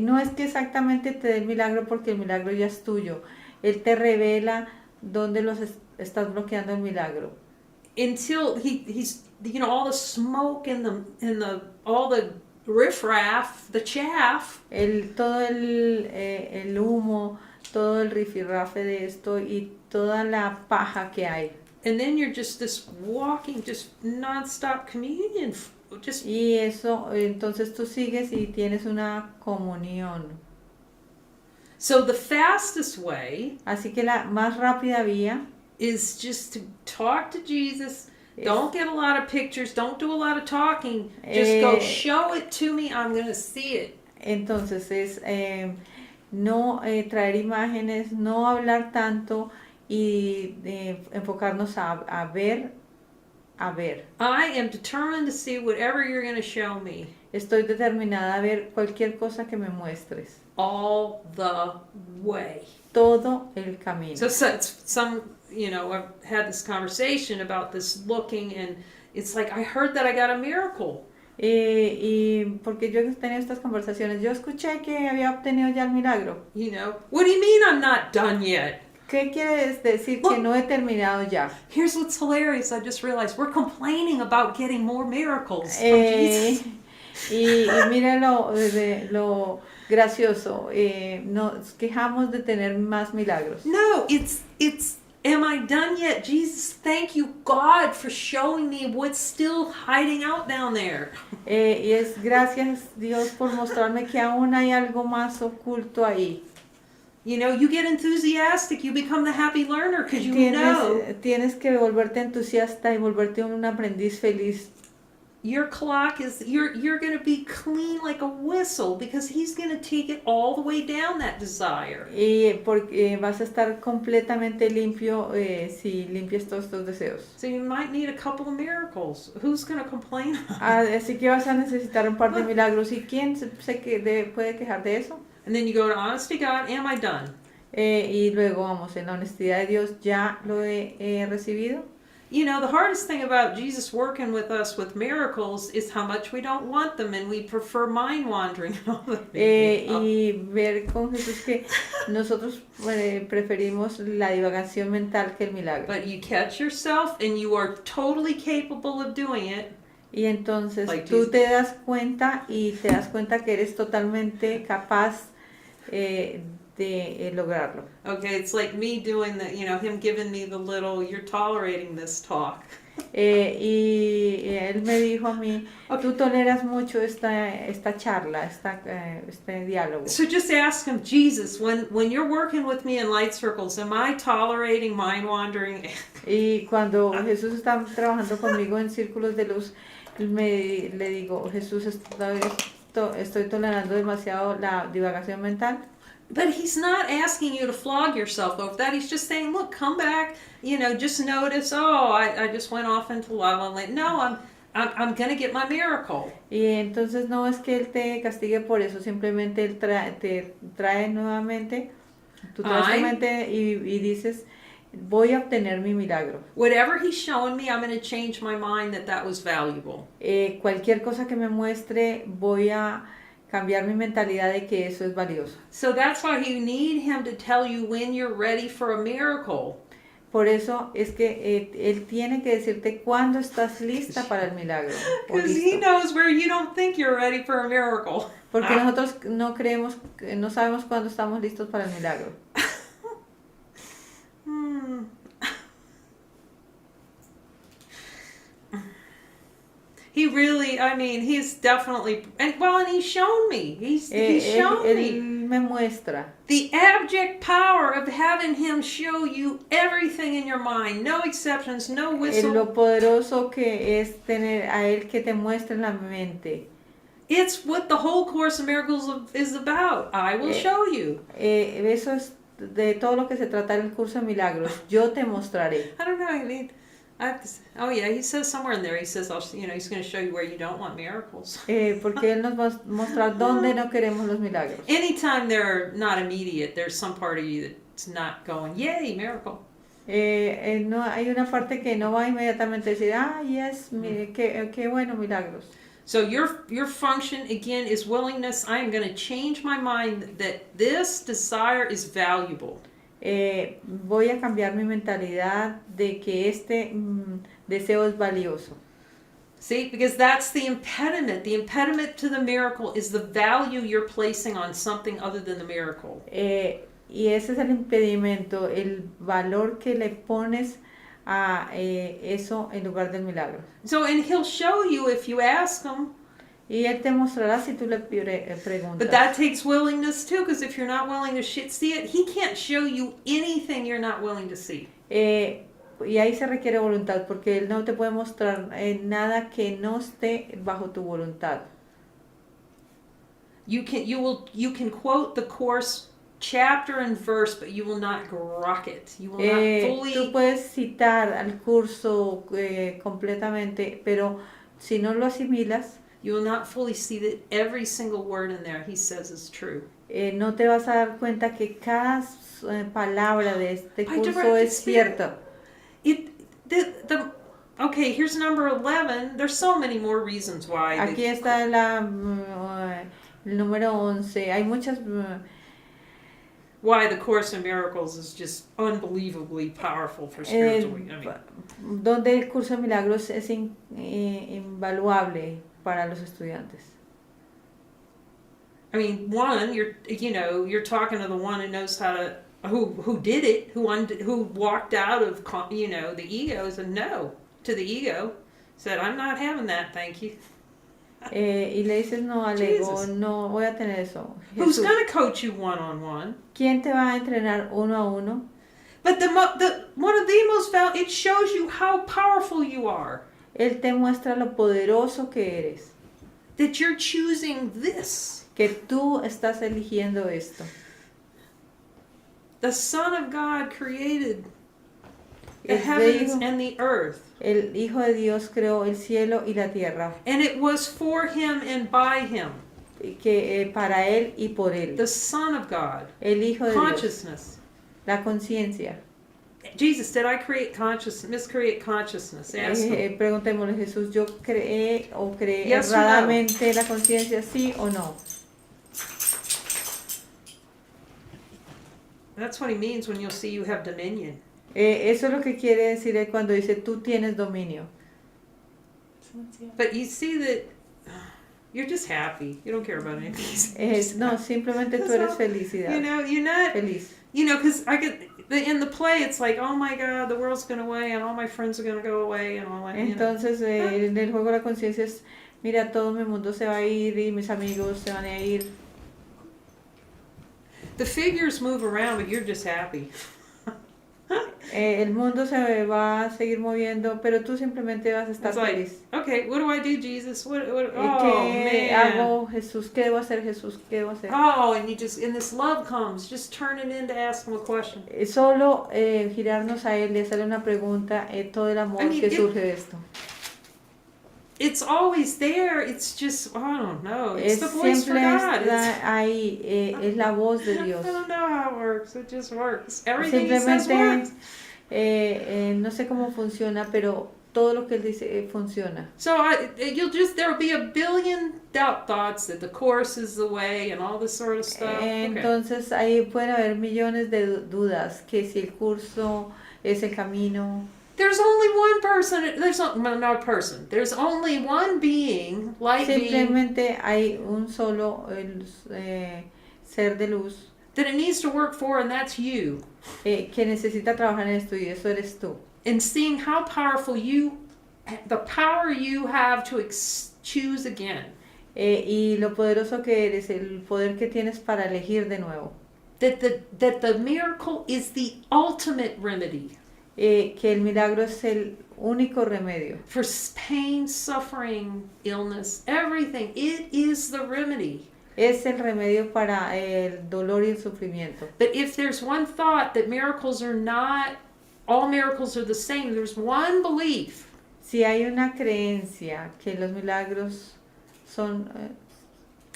no es que exactamente te dé el milagro porque el milagro ya es tuyo. Él te revela dónde los estás bloqueando el milagro.
Until he's all the smoke and all the riffraff, the chaff.
Todo el humo, todo el rifirrafe de esto y toda la paja que hay.
And then you're just walking, just non-stop communion.
Y eso, entonces tú sigues y tienes una comunión.
So the fastest way,
así que la más rápida vía,
is just to talk to Jesus. Don't get a lot of pictures. Don't do a lot of talking. Just go show it to me. I'm going to see it.
Entonces es no traer imágenes, no hablar tanto y enfocarnos a ver.
I am determined to see whatever you're going to show me.
Estoy determinada a ver cualquier cosa que me muestres.
all the way.
Todo el camino.
So some, I've had this conversation about this looking, and it's like, I heard that I got a miracle.
Y porque yo he tenido estas conversaciones, yo escuché que había obtenido ya el milagro.
What do you mean I'm not done yet?
¿Qué quiere decir que no he terminado ya?
Here's what's hilarious. I just realized we're complaining about getting more miracles from Jesus.
Y mira lo gracioso, nos quejamos de tener más milagros.
No, it's am I done yet? Jesus, thank you, God, for showing me what's still hiding out down there.
Y es gracias Dios por mostrarme que aún hay algo más oculto ahí.
You get enthusiastic, you become the happy learner because you know.
Tienes que volverte entusiasta y volverte un aprendiz feliz.
Your clock you're going to be clean like a whistle because he's going to take it all the way down that desire.
Y porque vas a estar completamente limpio si limpias todos tus deseos.
So you might need a couple of miracles. Who's going to complain?
Así que vas a necesitar un par de milagros. ¿Y quién puede quejar de eso?
And then you go to honesty, God, am I done?
Y luego vamos, en la honestidad de Dios, ¿ya lo he recibido?
The hardest thing about Jesus working with us with miracles is how much we don't want them and we prefer mind wandering.
Y ver con Jesús que nosotros preferimos la divagación mental que el milagro.
But you catch yourself and you are totally capable of doing it.
Y entonces
Like
tú
Jesus.
te das cuenta y te das cuenta que eres totalmente capaz de lograrlo.
Okay, it's like me doing him giving me the little, you're tolerating this talk.
Y él me dijo a mí, tú toleras mucho esta charla, este diálogo.
So just ask him, Jesus, when you're working with me in light circles, am I tolerating mind wandering?
Y cuando Jesús está trabajando conmigo en círculos de luz, le digo, Jesús, estoy tolerando demasiado la divagación mental.
But he's not asking you to flog yourself over that. He's just saying, look, come back, just notice, I just went off into love. I'm like, no, I'm going to get my miracle.
Y entonces no es que él te castigue por eso, simplemente él te trae nuevamente, tú traes tu mente y dices, voy a obtener mi milagro.
Whatever he's showing me, I'm going to change my mind that was valuable.
Cualquier cosa que me muestre, voy a cambiar mi mentalidad de que eso es valioso.
So that's why you need him to tell you when you're ready for a miracle.
Por eso es que él tiene que decirte cuándo estás lista para el milagro.
Because he knows where you don't think you're ready for a miracle.
Porque nosotros no sabemos cuándo estamos listos para el milagro. He really,
he's definitely, and he's shown me. He's shown
él
me.
me muestra.
The abject power of having him show you everything in your mind, no exceptions, no whistle.
Lo poderoso que es tener a él que te muestre en la mente.
It's what the whole Course of Miracles is about. I will show you.
Eso es de todo lo que se trata en el curso de milagros. Yo te mostraré.
I don't know. He says somewhere in there, he says, he's going to show you where you don't want miracles.
Porque él nos va a mostrar dónde no queremos los milagros.
Anytime they're not immediate, there's some part of you that's not going, yay, miracle.
No, hay una parte que no va inmediatamente a decir, yes, qué bueno, milagros.
So your function, again, is willingness. I am going to change my mind that this desire is valuable.
Voy a cambiar mi mentalidad de que este deseo es valioso.
See, because that's the impediment. The impediment to the miracle is the value you're placing on something other than the miracle.
Y ese es el impedimento, el valor que le pones a eso en lugar del milagro.
So, and he'll show you if you ask him.
Y él te mostrará si tú le preguntas.
But that takes willingness too, because if you're not willing to see it, he can't show you anything you're not willing to see.
Y ahí se requiere voluntad, porque él no te puede mostrar nada que no esté bajo tu voluntad.
You can quote the Course chapter and verse, but you will not grok it. You will not fully.
Tú puedes citar al curso completamente, pero si no lo asimilas.
you will not fully see that every single word in there he says is true.
No te vas a dar cuenta que cada palabra de este
By
curso
directed
es
spirit.
cierta.
Okay, here's number 11. There's so many more reasons why.
Aquí está el número 11. Hay muchas...
why the Course in Miracles is just unbelievably powerful for spiritually.
donde el curso de milagros es invaluable para los estudiantes.
I mean, one, you're talking to the one who knows how to, who did it, who walked out of, the ego, said no to the ego, said, I'm not having that, thank you.
Y le dices no al ego, no voy a tener eso.
Who's going to coach you one-on-one?
¿Quién te va a entrenar uno a uno?
But one of the most valuable, it shows you how powerful you are.
Él te muestra lo poderoso que eres.
That you're choosing this.
Que tú estás eligiendo esto.
The Son of God created the heavens and the earth.
El Hijo de Dios creó el cielo y la tierra.
And it was for him and by him.
Que para él y por él.
The Son of God.
El Hijo de
Consciousness.
Dios. La conciencia.
Jesus, did I miscreate consciousness?
Preguntémosle, Jesús, ¿yo creé
Yes
erradamente la conciencia, sí o no?
That's what he means when you'll see you have dominion.
Eso es lo que quiere decir él cuando dice tú tienes dominio.
But you see that you're just happy. You don't care about anything.
No, simplemente tú eres felicidad.
You're not
feliz.
Because in the play it's like, oh my God, the world's going away and all my friends are going to go away and all that.
Entonces en el juego de la conciencia es, mira, todo mi mundo se va a ir y mis amigos se van a ir.
The figures move around, but you're just happy.
El mundo se va a seguir moviendo, pero tú simplemente vas a estar feliz.
Okay, what do I do, Jesus? What
¿Qué hago, Jesús? ¿Qué debo hacer, Jesús? ¿Qué debo hacer?
And this love comes, just turn it in to ask him a question.
Solo girarnos a él y hacerle una pregunta, todo el amor que surge de esto.
It's always there. It's just, I don't know. It's the voice for God.
Ahí, es la voz de Dios.
I don't know how it works. It just works. Everything he says
Simplemente,
works.
No sé cómo funciona, pero todo lo que él dice funciona.
So there'll be a billion doubt thoughts that the Course is the way and all this sort of stuff.
Entonces ahí pueden haber millones de dudas, que si el curso es el camino.
There's only one person, not a person, there's only one being, light being.
Simplemente hay un solo ser de luz.
That it needs to work for, and that's you.
Que necesita trabajar en esto y eso eres tú.
And seeing how powerful the power you have to choose again.
Y lo poderoso que eres, el poder que tienes para elegir de nuevo.
That the miracle is the ultimate remedy.
Que el milagro es el único remedio.
For pain, suffering, illness, everything. It is the remedy.
Es el remedio para el dolor y el sufrimiento.
But if there's one thought that all miracles are the same, there's one belief.
Si hay una creencia que los milagros son...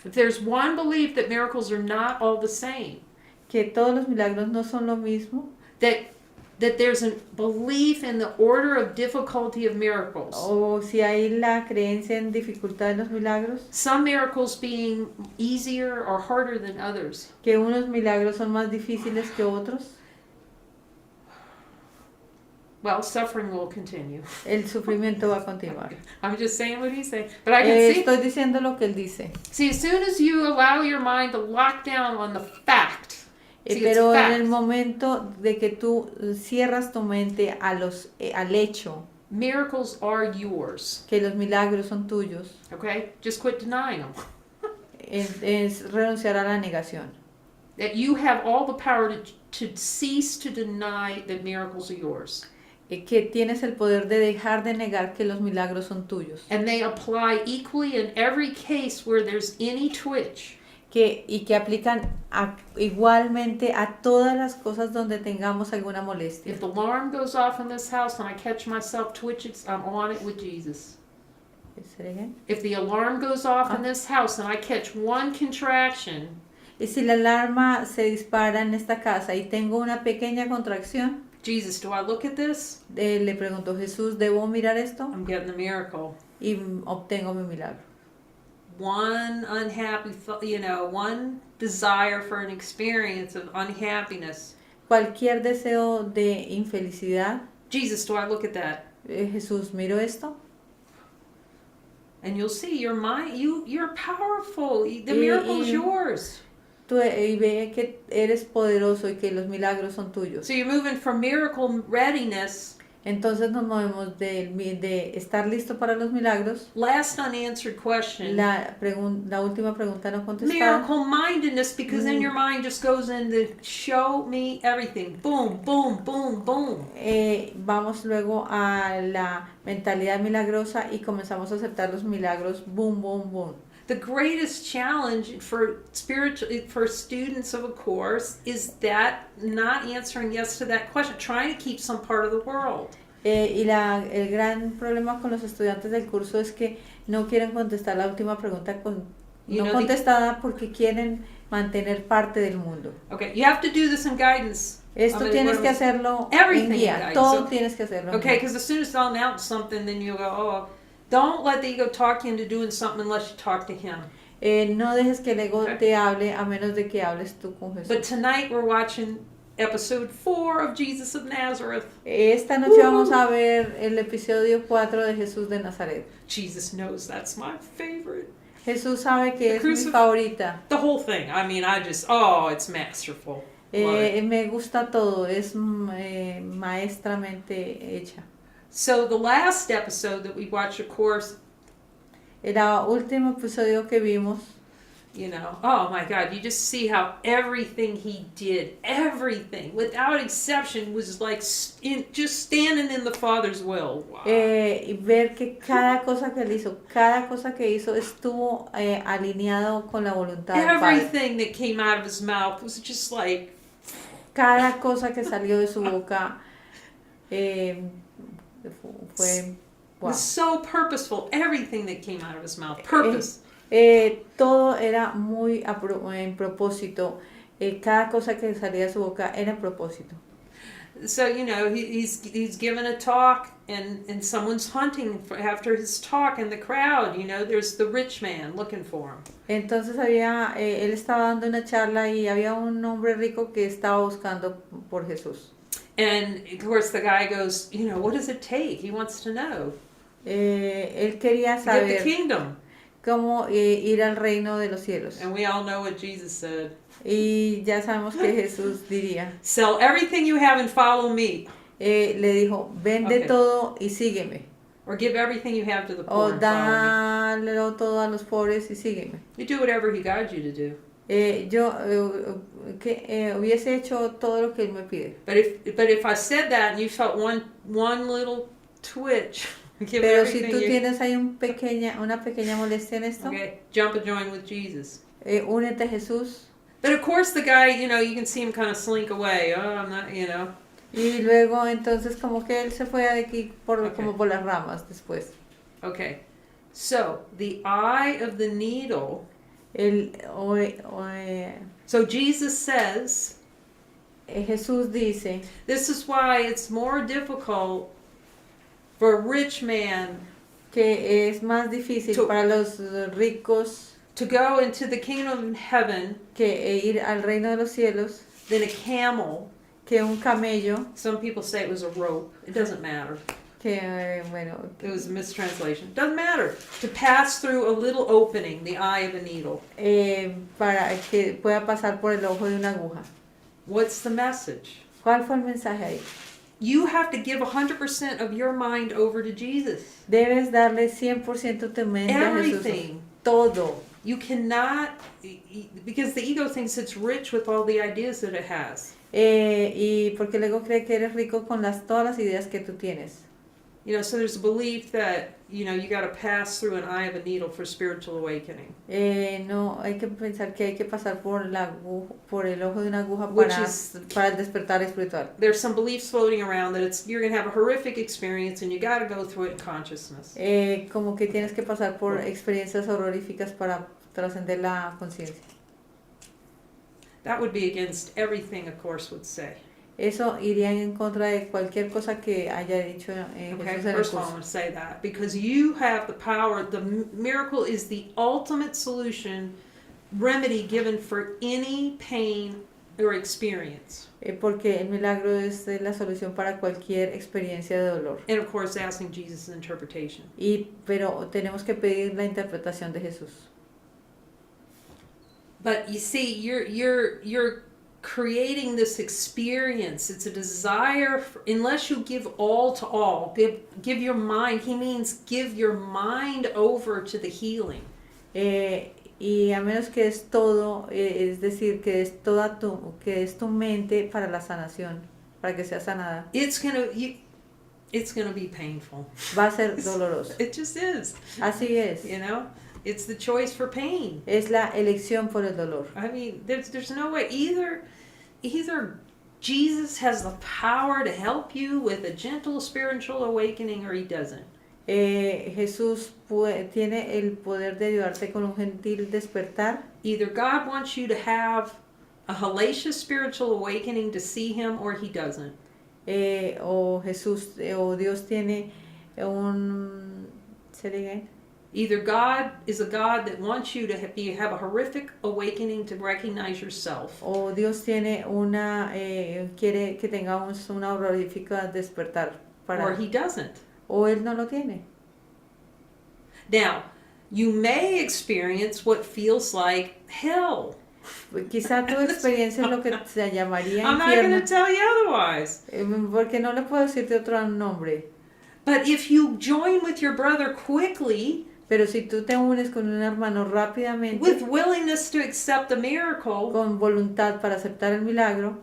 if there's one belief that miracles are not all the same.
Que todos los milagros no son lo mismo.
That there's a belief in the order of difficulty of miracles.
O si hay la creencia en dificultad de los milagros.
Some miracles being easier or harder than others.
Que unos milagros son más difíciles que otros.
Well, suffering will continue.
El sufrimiento va a continuar.
I'm just saying what he's saying. But I can see.
Estoy diciendo lo que él dice.
See, as soon as you allow your mind to lock down on the fact.
Pero en el momento de que tú cierras tu mente al hecho,
miracles are yours.
Que los milagros son tuyos.
Okay, just quit denying them.
Es renunciar a la negación.
That you have all the power to cease to deny that miracles are yours.
Que tienes el poder de dejar de negar que los milagros son tuyos.
And they apply equally in every case where there's any twitch.
Y que aplican igualmente a todas las cosas donde tengamos alguna molestia.
If the alarm goes off in this house and I catch myself twitching, I'm on it with Jesus.
Say it again.
If the alarm goes off in this house and I catch one contraction,
Y si la alarma se dispara en esta casa y tengo una pequeña contracción,
Jesus, do I look at this?
le preguntó Jesús, ¿debo mirar esto?
I'm getting the miracle.
Y obtengo mi milagro.
One unhappy thought, one desire for an experience of unhappiness.
Cualquier deseo de infelicidad,
Jesus, do I look at that?
Jesús, ¿miro esto?
And you'll see your mind, you're powerful. The miracle's yours.
Y ve que eres poderoso y que los milagros son tuyos.
So you're moving from miracle readiness.
Entonces nos movemos de estar listo para los milagros.
Last unanswered question.
La última pregunta no contestada.
Miracle mindedness, because then your mind just goes into show me everything. Boom, boom, boom, boom.
Vamos luego a la mentalidad milagrosa y comenzamos a aceptar los milagros. Boom, boom, boom.
The greatest challenge for students of a course is that not answering yes to that question, trying to keep some part of the world.
El gran problema con los estudiantes del curso es que no quieren contestar la última pregunta no contestada porque quieren mantener parte del mundo.
Okay, you have to do this in guidance.
Esto tienes que hacerlo en guía. Todo tienes que hacerlo en guía.
Okay, because as soon as they'll announce something, then you'll go, oh. Don't let the ego talk you into doing something unless you talk to him.
No dejes que el ego te hable a menos de que hables tú con Jesús.
But tonight we're watching episode 4 of Jesus of Nazareth.
Esta noche vamos a ver el episodio 4 de Jesús de Nazaret.
Jesus knows that's my favorite.
Jesús sabe que es mi favorita.
The whole thing. I mean, it's masterful.
Me gusta todo, es maestramente hecha.
So the last episode that we watched, of course,
el último episodio que vimos,
oh my God, you just see how everything he did, everything, without exception, was like just standing in the Father's will. Wow.
Y ver que cada cosa que él hizo, cada cosa que hizo estuvo alineado con la voluntad del Padre.
Everything that came out of his mouth was just like...
Cada cosa que salió de su boca fue wow.
It was so purposeful. Everything that came out of his mouth, purpose.
Todo era muy en propósito. Cada cosa que salía de su boca era en propósito.
So he's given a talk, and someone's hunting after his talk in the crowd. There's the rich man looking for him.
Entonces él estaba dando una charla y había un hombre rico que estaba buscando por Jesús.
And of course the guy goes, what does it take? He wants to know.
Él quería saber
get the kingdom.
Cómo ir al reino de los cielos.
And we all know what Jesus said.
Y ya sabemos que Jesús diría.
Sell everything you have and follow me.
Le dijo, vende todo y sígueme.
Or give everything you have to the poor.
O dalo todo a los pobres y sígueme.
You do whatever he guides you to do.
Yo hubiese hecho todo lo que él me pide.
But if I said that and you felt one little twitch,
pero si tú tienes ahí una pequeña molestia en esto,
okay, jump and join with Jesus.
Únete a Jesús.
But of course the guy, you can see him kind of slink away. Oh, I'm not,
Y luego entonces como que él se fue de aquí como por las ramas después.
Okay. So, the eye of the needle. So Jesus says,
Jesús dice,
this is why it's more difficult for a rich man
que es más difícil para los ricos
to go into the kingdom of heaven
que ir al reino de los cielos
than a camel.
Que un camello.
Some people say it was a rope. It doesn't matter.
It
was a mistranslation. Doesn't matter. To pass through a little opening, the eye of a needle.
Para que pueda pasar por el ojo de una aguja.
What's the message?
¿Cuál fue el mensaje ahí?
You have to give 100% of your mind over to Jesus.
Debes darle 100% tu mente a Jesús. Todo.
You cannot, because the ego thinks it's rich with all the ideas that it has.
Y porque el ego cree que eres rico con todas las ideas que tú tienes.
So there's a belief that, you got to pass through an eye of a needle for spiritual awakening.
No, hay que pensar que hay que pasar por por el ojo de una aguja para el despertar espiritual.
There's some beliefs floating around that you're going to have a horrific experience and you got to go through it in consciousness.
Como que tienes que pasar por experiencias horroríficas para trascender la conciencia.
That would be against everything a course would say.
Eso iría en contra de cualquier cosa que haya dicho Jesús en el
First of all, I'm
curso.
going to say that because you have the power. The miracle is the ultimate solution, remedy given for any pain or experience.
Porque el milagro es la solución para cualquier experiencia de dolor.
And of course, asking Jesus' interpretation.
Pero tenemos que pedir la interpretación de Jesús.
But you see, you're creating this experience. It's a desire, unless you give all to all, give your mind. He means give your mind over to the healing.
Y a menos que es todo, es decir, que es tu mente para la sanación, para que sea sanada.
It's gonna be painful.
Va a ser doloroso.
It just is.
Así es.
It's the choice for pain.
Es la elección por el dolor.
I mean, there's no way. Either Jesus has the power to help you with a gentle spiritual awakening, or he doesn't.
Jesús tiene el poder de ayudarte con un gentil despertar.
Either God wants you to have a hellacious spiritual awakening to see him, or he doesn't.
O Dios tiene un... ¿Se diga?
Either God is a God that wants you to have a horrific awakening to recognize yourself.
O Dios tiene quiere que tengamos una horrorífica despertar.
Or he doesn't.
O Él no lo tiene.
Now, you may experience what feels like hell.
Quizá tu experiencia es lo que se llamaría
I'm not going to tell you otherwise.
Porque no le puedo decirte otro nombre.
But if you join with your brother quickly,
pero si tú te unes con un hermano rápidamente,
with willingness to accept the miracle,
con voluntad para aceptar el milagro,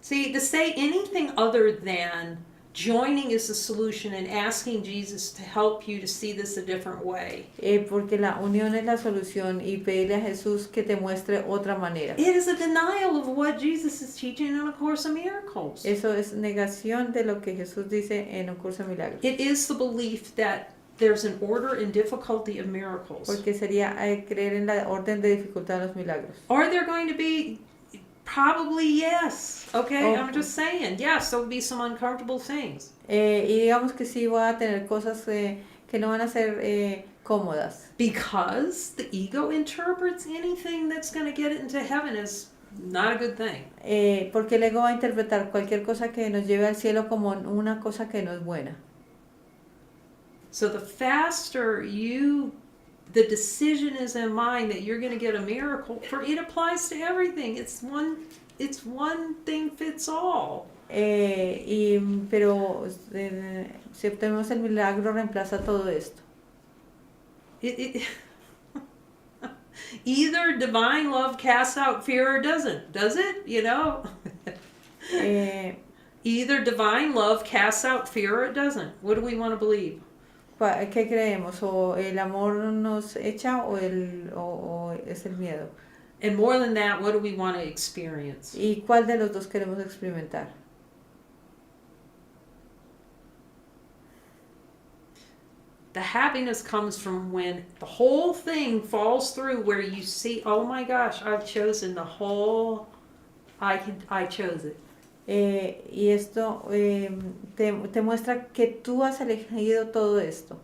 see, to say anything other than joining is the solution and asking Jesus to help you to see this a different way.
Porque la unión es la solución y pedirle a Jesús que te muestre otra manera.
It is a denial of what Jesus is teaching in A Course in Miracles.
Eso es negación de lo que Jesús dice en un curso de milagros.
It is the belief that there's an order and difficulty of miracles.
Porque sería creer en la orden de dificultad de los milagros.
Are there going to be? Probably yes. Okay, I'm just saying. Yes, there will be some uncomfortable things.
Y digamos que sí voy a tener cosas que no van a ser cómodas.
Because the ego interprets anything that's going to get it into heaven as not a good thing.
Porque el ego va a interpretar cualquier cosa que nos lleve al cielo como una cosa que no es buena.
So the faster the decision is in mind that you're going to get a miracle, for it applies to everything. It's one thing fits all.
Pero si obtenemos el milagro reemplaza todo esto.
Either divine love casts out fear or doesn't. Does it? Either divine love casts out fear or it doesn't. What do we want to believe?
¿Qué creemos? ¿O el amor nos echa o es el miedo?
And more than that, what do we want to experience?
¿Y cuál de los dos queremos experimentar?
The happiness comes from when the whole thing falls through, where you see, oh my gosh, I've chosen the whole, I chose it.
Y esto te muestra que tú has elegido todo esto.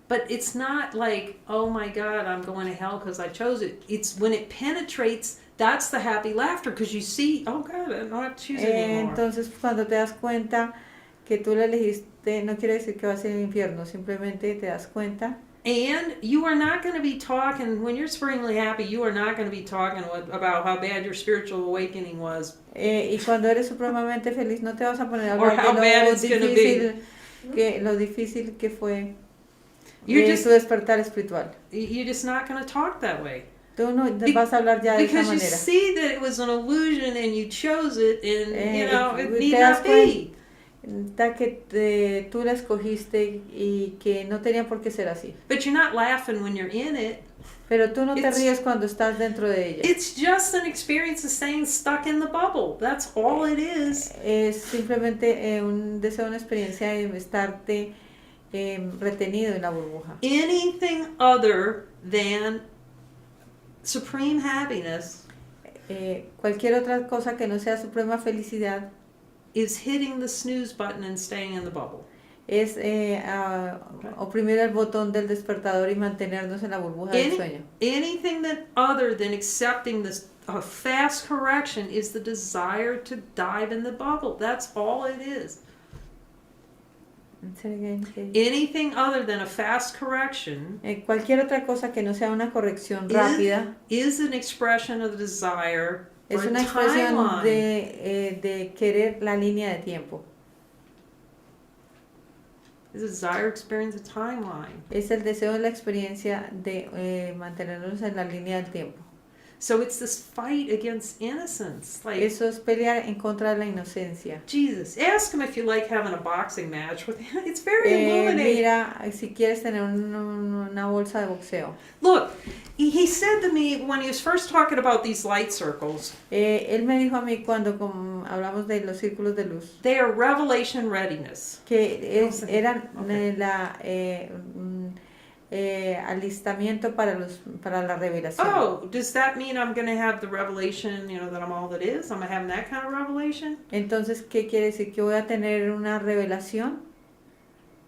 But it's not like, oh my God, I'm going to hell because I chose it. It's when it penetrates, that's the happy laughter, because you see, oh God, I don't have to choose it anymore.
Entonces, cuando te das cuenta que tú la elegiste, no quiere decir que vas al infierno, simplemente te das cuenta.
And you are not going to be talking, when you're supremely happy, you are not going to be talking about how bad your spiritual awakening was.
Y cuando eres supremamente feliz, no te vas a poner a
Or how bad it's going to be.
Lo difícil que fue
tu
despertar espiritual.
You're just not going to talk that way.
Tú no vas a hablar ya de esa
Because
manera.
you see that it was an illusion and you chose it, and it need not be.
tú la escogiste y que no tenía por qué ser así.
But you're not laughing when you're in it.
Pero tú no te
It's-
ríes cuando estás dentro de ella.
It's just an experience of staying stuck in the bubble. That's all it is.
Es simplemente un deseo, una experiencia de estarte retenido en la burbuja.
Anything other than supreme happiness
Cualquier otra cosa que no sea suprema felicidad
is hitting the snooze button and staying in the bubble.
es oprimir el botón del despertador y mantenernos en la burbuja del sueño.
Anything that other than accepting this a fast correction is the desire to dive in the bubble. That's all it is. Anything other than a fast correction
Cualquier otra cosa que no sea una corrección rápida
is an expression of the desire
es
for
una
a
expresión
timeline.
de querer la línea de tiempo.
The desire to experience a timeline.
Es el deseo de la experiencia de mantenernos en la línea del tiempo.
So it's this fight against innocence. Like,
Eso es pelear en contra de la inocencia.
Jesus, ask him if you like having a boxing match with him. It's very illuminating.
Mira, si quieres tener una bolsa de boxeo.
Look, he said to me when he was first talking about these light circles,
Él me dijo a mí cuando hablamos de los círculos de luz,
they are revelation readiness.
que eran
Okay.
alistamiento para la revelación.
Oh, does that mean I'm going to have the revelation, that I'm all that is? I'm having that kind of revelation?
Entonces, ¿qué quiere decir? ¿Que voy a tener una revelación?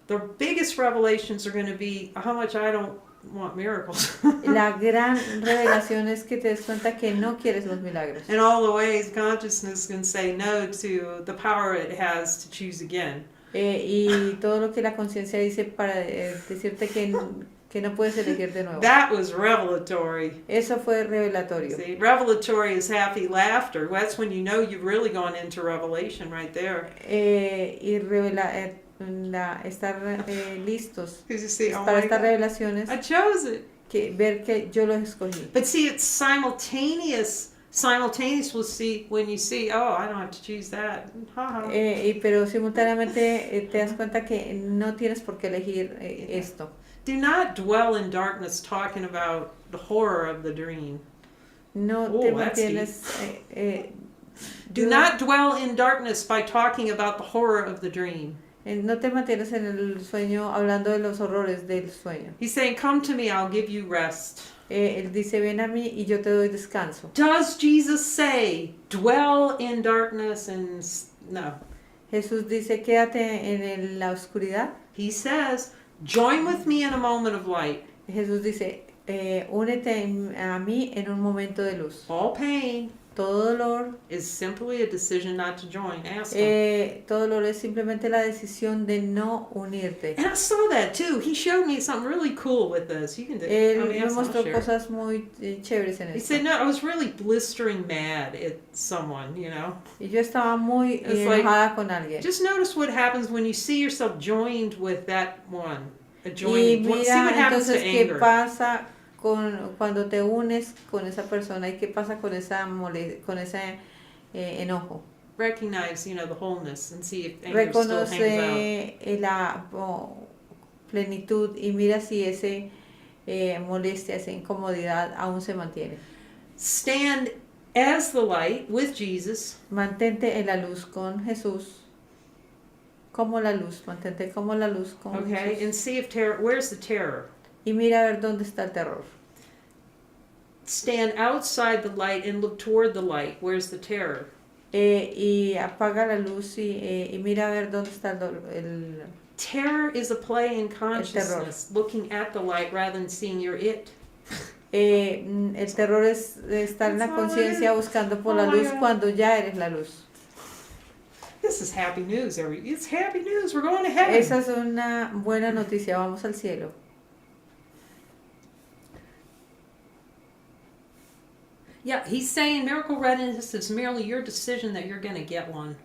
The biggest revelations are going to be how much I don't want miracles.
La gran revelación es que te des cuenta que no quieres los milagros.
And all the ways consciousness can say no to the power it has to choose again.
Y todo lo que la conciencia dice para decirte que no puedes elegir de nuevo.
That was revelatory.
Eso fue revelatorio.
See, revelatory is happy laughter. That's when you know you've really gone into revelation right there.
Y estar listos
Because you see, oh
para
my
estas
God,
revelaciones,
I chose it.
ver que yo los escogí.
But see, it's simultaneous. Simultaneous will see when you see, oh, I don't have to choose that.
Pero simultáneamente te das cuenta que no tienes por qué elegir esto.
Do not dwell in darkness talking about the horror of the dream.
No
Oh,
te
that's
mantienes.
Do not dwell in darkness by talking about the horror of the dream.
No te mantienes en el sueño hablando de los horrores del sueño.
He's saying, come to me, I'll give you rest.
Él dice, ven a mí y yo te doy descanso.
Does Jesus say, dwell in darkness and... No.
Jesús dice, quédate en la oscuridad.
He says, join with me in a moment of light.
Jesús dice, únete a mí en un momento de luz.
All pain
Todo dolor,
is simply a decision not to join. Ask him.
todo dolor es simplemente la decisión de no unirte.
And I saw that too. He showed me something really cool with this. You can do
Él me
I'll
mostró
share.
cosas muy chéveres en
He
esto.
said, no, I was really blistering mad at someone,
Y yo estaba muy
It's like-
enojada con alguien.
Just notice what happens when you see yourself joined with that one.
Y
See what
mira
happens to
entonces qué
anger.
pasa cuando te unes con esa persona y qué pasa con ese enojo.
Recognize, the wholeness and see if anger still hangs out.
Reconoce la plenitud y mira si ese molestia, esa incomodidad aún se mantiene.
Stand as the light with Jesus.
Mantente en la luz con Jesús. Como la luz, mantente como la luz con
Okay,
Jesús.
and see if where's the terror?
Y mira a ver dónde está el terror.
Stand outside the light and look toward the light. Where's the terror?
Y apaga la luz y mira a ver dónde está el
Terror is a play in consciousness, looking at the light rather than seeing you're it.
el terror es estar en la conciencia buscando por la
Oh my
luz
God.
cuando ya eres la luz.
This is happy news. It's happy news. We're going to heaven.
Esa es una buena noticia, vamos al cielo.
Yeah, he's saying miracle readiness is merely your decision that you're going to get one.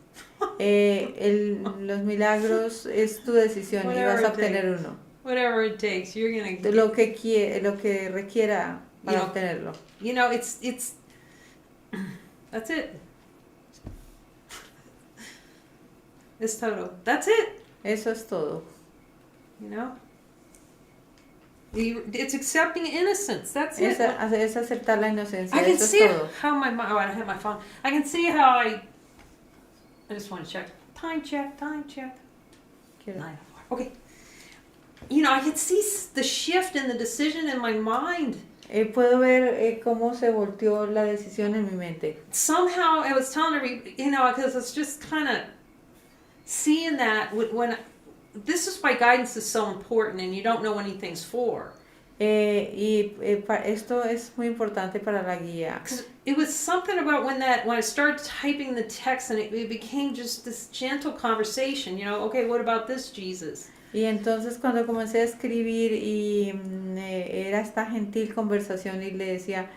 Los milagros es tu decisión y vas a obtener uno.
Whatever it takes, you're going to
Lo que requiera para
You know,
obtenerlo.
It's that's it. Es todo. That's it.
Eso es todo.
You know? It's accepting innocence. That's it.
Es aceptar la inocencia.
I can
Eso es
see
todo.
how I don't have my phone. I can see how I just want to check. Time check.
Quiero-
9:04. Okay. You know, I can see the shift in the decision in my mind.
Puedo ver cómo se volteó la decisión en mi mente.
Somehow, I was telling her, you know, because it's just kind of seeing that when this is why guidance is so important, and you don't know what anything's for.
Esto es muy importante para la guía.
Because it was something about when I started typing the text, and it became just this gentle conversation. You know, okay, what about this, Jesus?
Y entonces cuando comencé a escribir y era esta gentil conversación y le decía,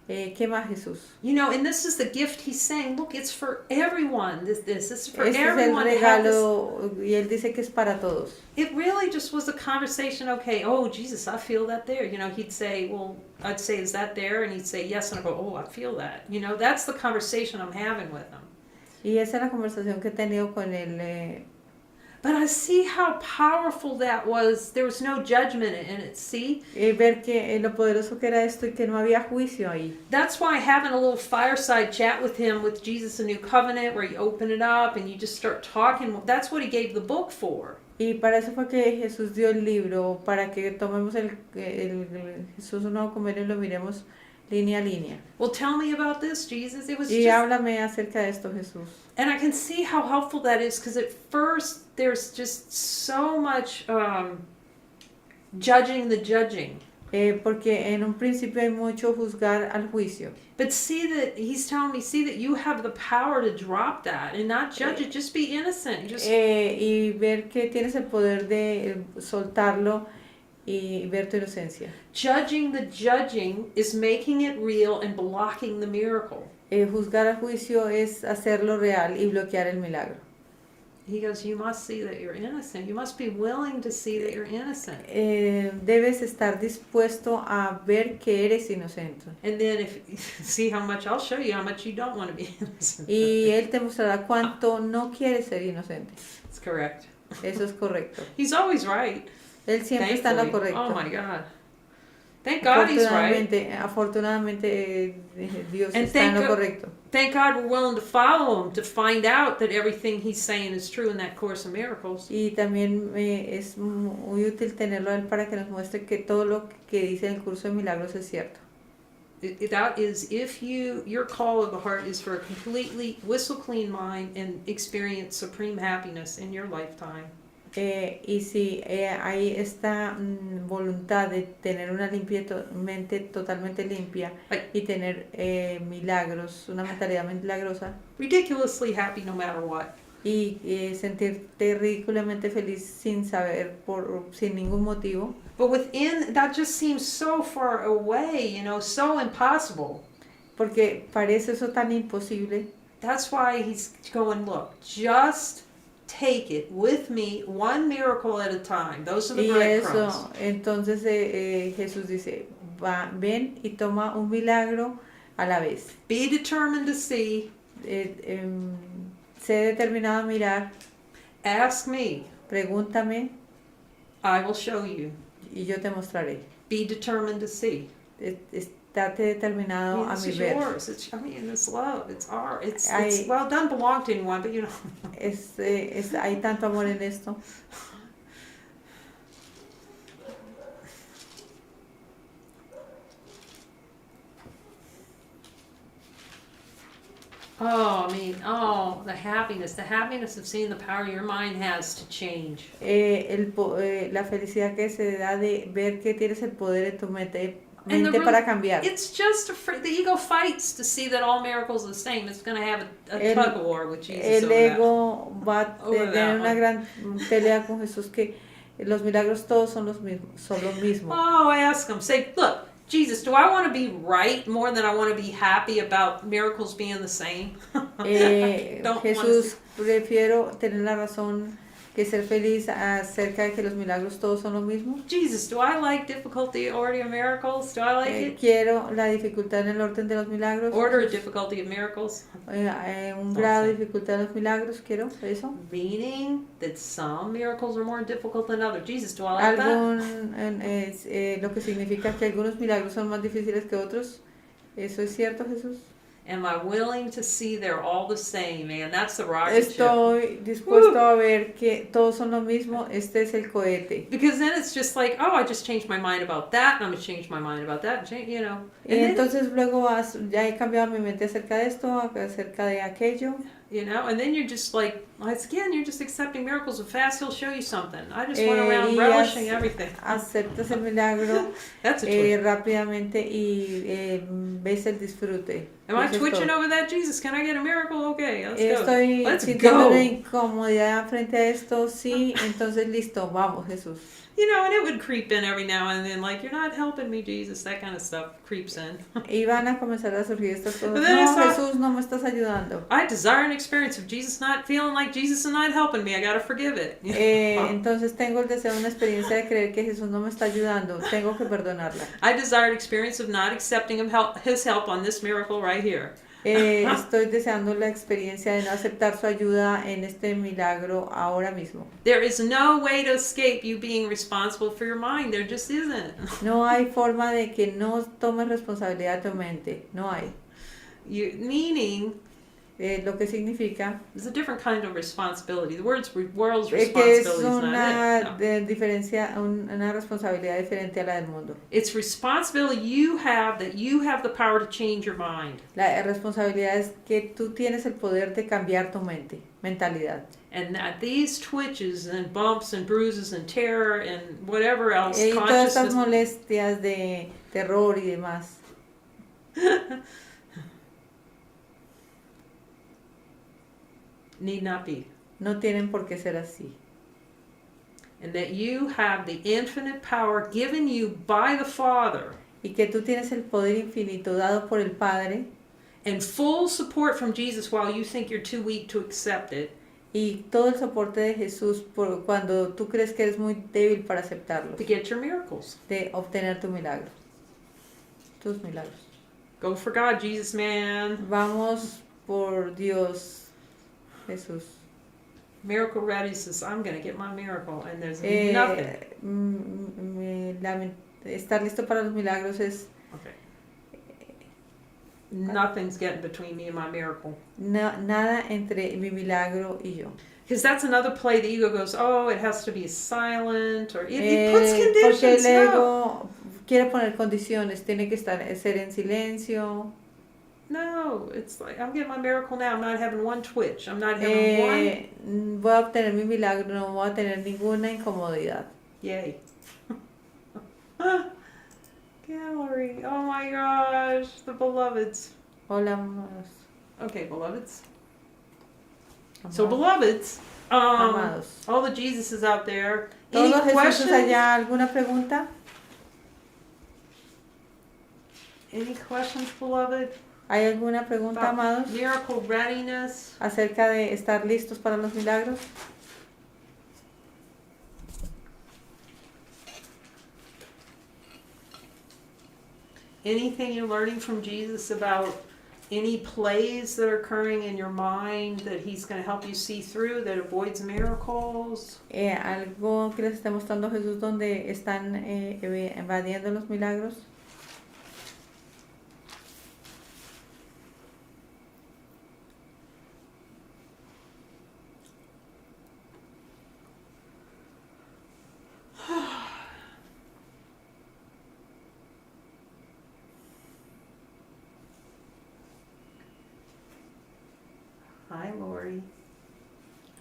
¿qué más, Jesús?
You know, and this is the gift he's saying, look, it's for everyone. This is for
Este es el
everyone to have this.
regalo y él dice que es para todos.
It really just was a conversation, okay, oh, Jesus, I feel that there. You know, he'd say, well, I'd say, is that there? And he'd say, yes. And I'd go, oh, I feel that. You know, that's the conversation I'm having with him.
Y esa es la conversación que he tenido con él.
But I see how powerful that was. There was no judgment in it, see?
Ver que lo poderoso que era esto y que no había juicio ahí.
That's why having a little fireside chat with him, with Jesus, a New Covenant, where you open it up and you just start talking, that's what he gave the book for.
Y para eso fue que Jesús dio el libro, para que tomemos el Jesús un nuevo convenio y lo miremos línea a línea.
Well, tell me about this, Jesus. It was
Y
just...
háblame acerca de esto, Jesús.
And I can see how helpful that is, because at first there's just so much judging the judging.
Porque en un principio hay mucho juzgar al juicio.
But see that he's telling me, see that you have the power to drop that and not judge it, just be innocent. Just...
Y ver que tienes el poder de soltarlo y ver tu inocencia.
Judging the judging is making it real and blocking the miracle.
Juzgar al juicio es hacerlo real y bloquear el milagro.
He goes, you must see that you're innocent. You must be willing to see that you're innocent.
Debes estar dispuesto a ver que eres inocente.
And then see how much, I'll show you how much you don't want to be innocent.
Y él te mostrará cuánto no quieres ser inocente.
It's correct.
Eso es correcto.
He's always right.
Él siempre está en lo correcto.
Oh my God. Thank God he's right.
Afortunadamente Dios está en lo correcto.
Thank God we're willing to follow him to find out that everything he's saying is true in that Course in Miracles.
Y también es muy útil tenerlo a él para que nos muestre que todo lo que dice en el curso de milagros es cierto.
That is, if your call of the heart is for a completely whistle clean mind and experience supreme happiness in your lifetime.
Y si hay esta voluntad de tener una mente totalmente limpia y tener milagros, una mentalidad milagrosa,
ridiculously happy no matter what,
y sentirte ridículamente feliz sin ningún motivo.
But within that just seems so far away, you know, so impossible.
Porque parece eso tan imposible.
That's why he's going, look, just take it with me, one miracle at a time. Those are the breadcrumbs.
Eso, entonces Jesús dice, ven y toma un milagro a la vez.
Be determined to see.
Sé determinado a mirar.
Ask me.
Pregúntame.
I will show you.
Y yo te mostraré.
Be determined to see.
Estate determinado a mi ver.
Yours. It's love. It's ours. It's well, it doesn't belong to anyone, but you know.
Hay tanto amor en esto.
The happiness of seeing the power your mind has to change.
La felicidad que se da de ver que tienes el poder en tu mente para cambiar.
It's just the ego fights to see that all miracles are the same. It's going to have a tug of war with Jesus.
El ego va a tener una gran pelea con Jesús que los milagros todos son lo mismo.
Oh, ask him. Say, look, Jesus, do I want to be right more than I want to be happy about miracles being the same?
Jesús, prefiero tener la razón que ser feliz acerca de que los milagros todos son lo mismo.
Jesus, do I like difficulty, order of miracles? Do I like it?
Quiero la dificultad en el orden de los milagros.
Order,
Jesús.
difficulty of miracles.
Un grado de dificultad en los milagros, quiero eso.
Meaning that some miracles are more difficult than others. Jesus, do I like that?
Lo que significa que algunos milagros son más difíciles que otros. ¿Eso es cierto, Jesús?
Am I willing to see they're all the same, man? That's the rocket ship.
Estoy dispuesto a ver que todos son lo mismo. Este es el cohete.
Because then it's just like, oh, I just changed my mind about that, and I'm gonna change my mind about that, you know.
Y entonces luego ya he cambiado mi mente acerca de esto, acerca de aquello.
You know, and then you're just like, again, you're just accepting miracles. And fast, he'll show you something. I just went around relishing everything.
Aceptas el milagro
That's a choice.
rápidamente y ves el disfrute.
Am I twitching over that? Jesus, can I get a miracle? Okay, let's go.
Estoy
Let's
sintiendo
go.
una incomodidad frente a esto. Sí, entonces listo, vamos, Jesús.
You know, and it would creep in every now and then, like, you're not helping me, Jesus. That kind of stuff creeps in.
Y van a comenzar a surgir estas cosas.
But then
No,
it's
Jesús, no me estás ayudando.
I desire an experience of Jesus not feeling like Jesus is not helping me. I gotta forgive it.
Entonces tengo el deseo de una experiencia de creer que Jesús no me está ayudando. Tengo que perdonarla.
I desire an experience of not accepting his help on this miracle right here.
Estoy deseando la experiencia de no aceptar su ayuda en este milagro ahora mismo.
There is no way to escape you being responsible for your mind. There just isn't.
No hay forma de que no tomes responsabilidad de tu mente. No hay.
Meaning,
Lo que significa
there's a different kind of responsibility. The world's
que
responsibility
es
is not it. No.
diferencia, una responsabilidad diferente a la del mundo.
It's responsibility you have that you have the power to change your mind.
La responsabilidad es que tú tienes el poder de cambiar tu mente, mentalidad.
And that these twitches and bumps and bruises and terror and whatever else,
Y todas estas
consciousness,
molestias de terror y demás.
need not be.
No tienen por qué ser así.
And that you have the infinite power given you by the Father
Y que tú tienes el poder infinito dado por el Padre
and full support from Jesus while you think you're too weak to accept it.
y todo el soporte de Jesús por cuando tú crees que eres muy débil para aceptarlo,
To get your miracles.
de obtener tu milagro, tus milagros.
Go for God, Jesus, man.
Vamos por Dios, Jesús.
Miracle Ready says, I'm going to get my miracle. And there's nothing.
Estar listo para los milagros es
Okay. Nothing's getting between me and my miracle.
nada entre mi milagro y yo.
Because that's another play. The ego goes, oh, it has to be silent. Or it puts
Porque
conditions.
el
No.
ego quiere poner condiciones, tiene que ser en silencio.
No, it's like, I'm getting my miracle now. I'm not having one twitch. I'm not having one.
Voy a obtener mi milagro, no voy a tener ninguna incomodidad.
Yay. Gallery. Oh my gosh. The beloveds.
Hola, amados.
Okay, beloveds.
Amados.
So, beloveds,
Amados.
all the Jesuses out there. Any
¿Todos los Jesús
questions?
allá? ¿Alguna pregunta?
Any questions, beloved?
¿Hay alguna pregunta, amados,
Miracle readiness.
acerca de estar listos para los milagros?
Anything you're learning from Jesus about any plays that are occurring in your mind that he's going to help you see through that avoids miracles?
¿Algo que les esté mostrando Jesús donde están evadiendo los milagros?
Hi, Lorrie.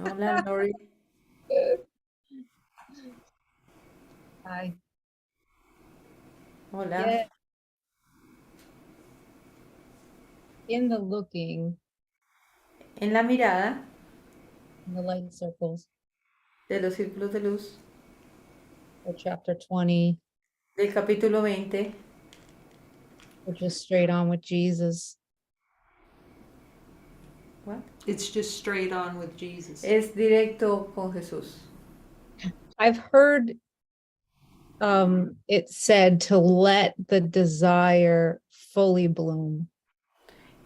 Hola, Lorrie.
Hi.
Hola.
Yeah. In the looking,
En la mirada
in the light circles,
de los círculos de luz
for chapter 20,
del capítulo 20,
we're just straight on with Jesus.
What?
It's just straight on with Jesus.
Es directo con Jesús.
I've heard it said to let the desire fully bloom.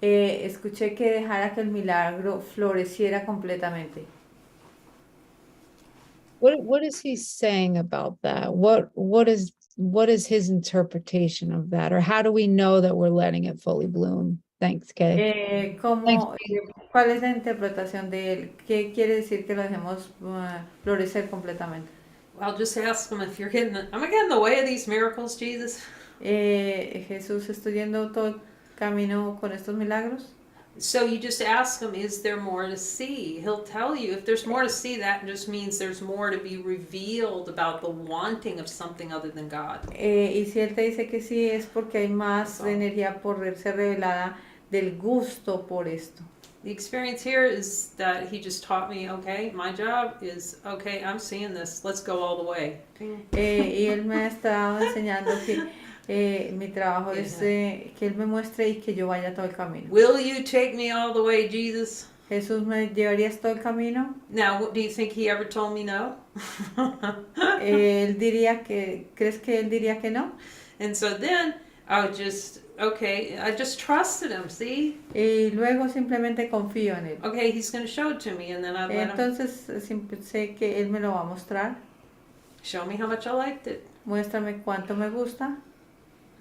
Escuché que dejara que el milagro floreciera completamente.
What is he saying about that? What is his interpretation of that? Or how do we know that we're letting it fully bloom? Thanks, Kay.
¿Cuál es la interpretación de él? ¿Qué quiere decir que lo dejemos florecer completamente?
I'll just ask him if you're getting. Am I getting in the way of these miracles, Jesus?
Jesús, ¿estoy yendo todo el camino con estos milagros?
So you just ask him, is there more to see? He'll tell you. If there's more to see, that just means there's more to be revealed about the wanting of something other than God.
Y si él te dice que sí, es porque hay más
That's all.
energía por ser revelada del gusto por esto.
The experience here is that he just taught me, okay, my job is, okay, I'm seeing this, let's go all the way.
Y él me ha estado enseñando que mi trabajo es que él me muestre y que yo vaya todo el camino.
Will you take me all the way, Jesus?
Jesús, ¿me llevarías todo el camino?
Now, do you think he ever told me no?
Él diría que, ¿crees que él diría que no?
And so then I would just, okay, I just trusted him, see?
Y luego simplemente confío en él.
Okay, he's going to show it to me, and then I'd let him
Entonces sé que él me lo va a mostrar.
show me how much I liked it.
Muéstrame cuánto me gusta.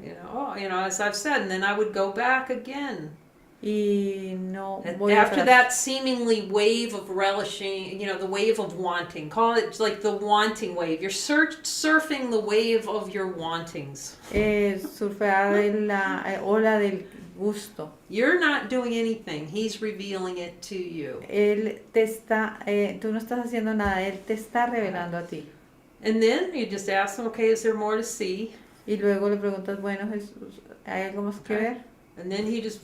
As I've said, and then I would go back again.
Y no
And
voy
after
atrás.
that seemingly wave of relishing, the wave of wanting, call it like the wanting wave. You're surfing the wave of your wantings.
Surfear en la ola del gusto.
You're not doing anything. He's revealing it to you.
Él te está, tú no estás haciendo nada, él te está revelando a ti.
And then you just ask him, okay, is there more to see?
Y luego le preguntas, bueno, Jesús, ¿hay algo más que ver?
And then he just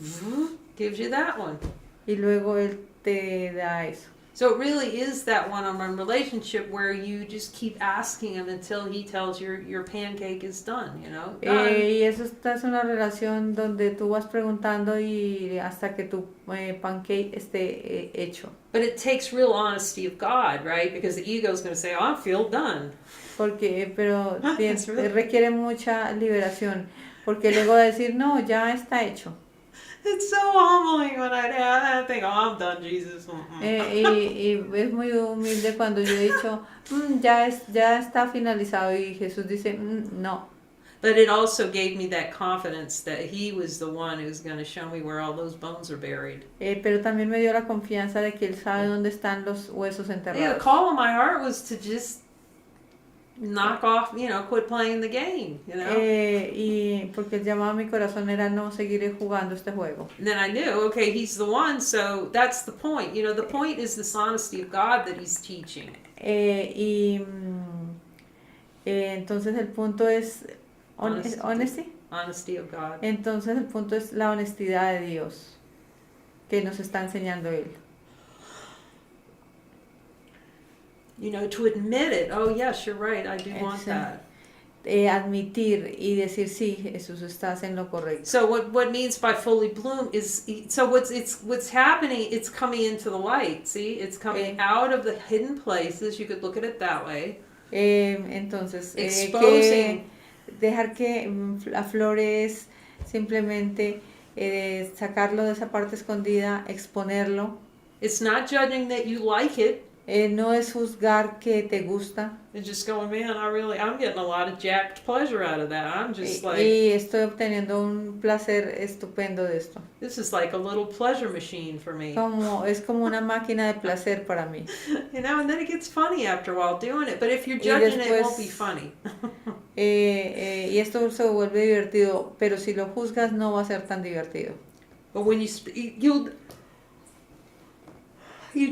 gives you that one.
Y luego él te da eso.
So it really is that one-on-one relationship where you just keep asking him until he tells your pancake is done, done.
Y eso es una relación donde tú vas preguntando y hasta que tu pancake esté hecho.
But it takes real honesty of God, right? Because the ego is going to say, oh, I feel done.
Pero
It's really-
requiere mucha liberación. Porque luego va a decir, no, ya está hecho.
It's so humbling when I think, oh, I'm done, Jesus.
Y es muy humilde cuando yo he dicho, ya está finalizado. Y Jesús dice, no.
But it also gave me that confidence that he was the one who's going to show me where all those bones are buried.
Pero también me dio la confianza de que Él sabe dónde están los huesos
Yeah, the
enterrados.
call of my heart was to just knock off, quit playing the game,
Y porque el llamado a mi corazón era no seguir jugando este juego.
And then I knew, okay, he's the one, so that's the point. The point is this honesty of God that he's teaching.
Entonces el punto es honesty.
Honesty of God.
Entonces el punto es la honestidad de Dios que nos está enseñando Él.
To admit it. Oh, yes, you're right. I do want that.
Admitir y decir sí, Jesús, estás en lo correcto.
So what means by fully bloom is what's happening. It's coming into the light. See, it's coming out of the hidden places. You could look at it that way.
Entonces,
Exposing.
dejar que la flor es simplemente sacarlo de esa parte escondida, exponerlo.
It's not judging that you like it.
No es juzgar que te gusta.
It's just going, man, I'm getting a lot of jacked pleasure out of that. I'm just
Y estoy obteniendo un placer estupendo de esto.
This is like a little pleasure machine for me.
Es como una máquina de placer para mí.
And then it gets funny after a while doing it. But if you're judging it won't be funny.
Y esto se vuelve divertido, pero si lo juzgas no va a ser tan divertido.
But when you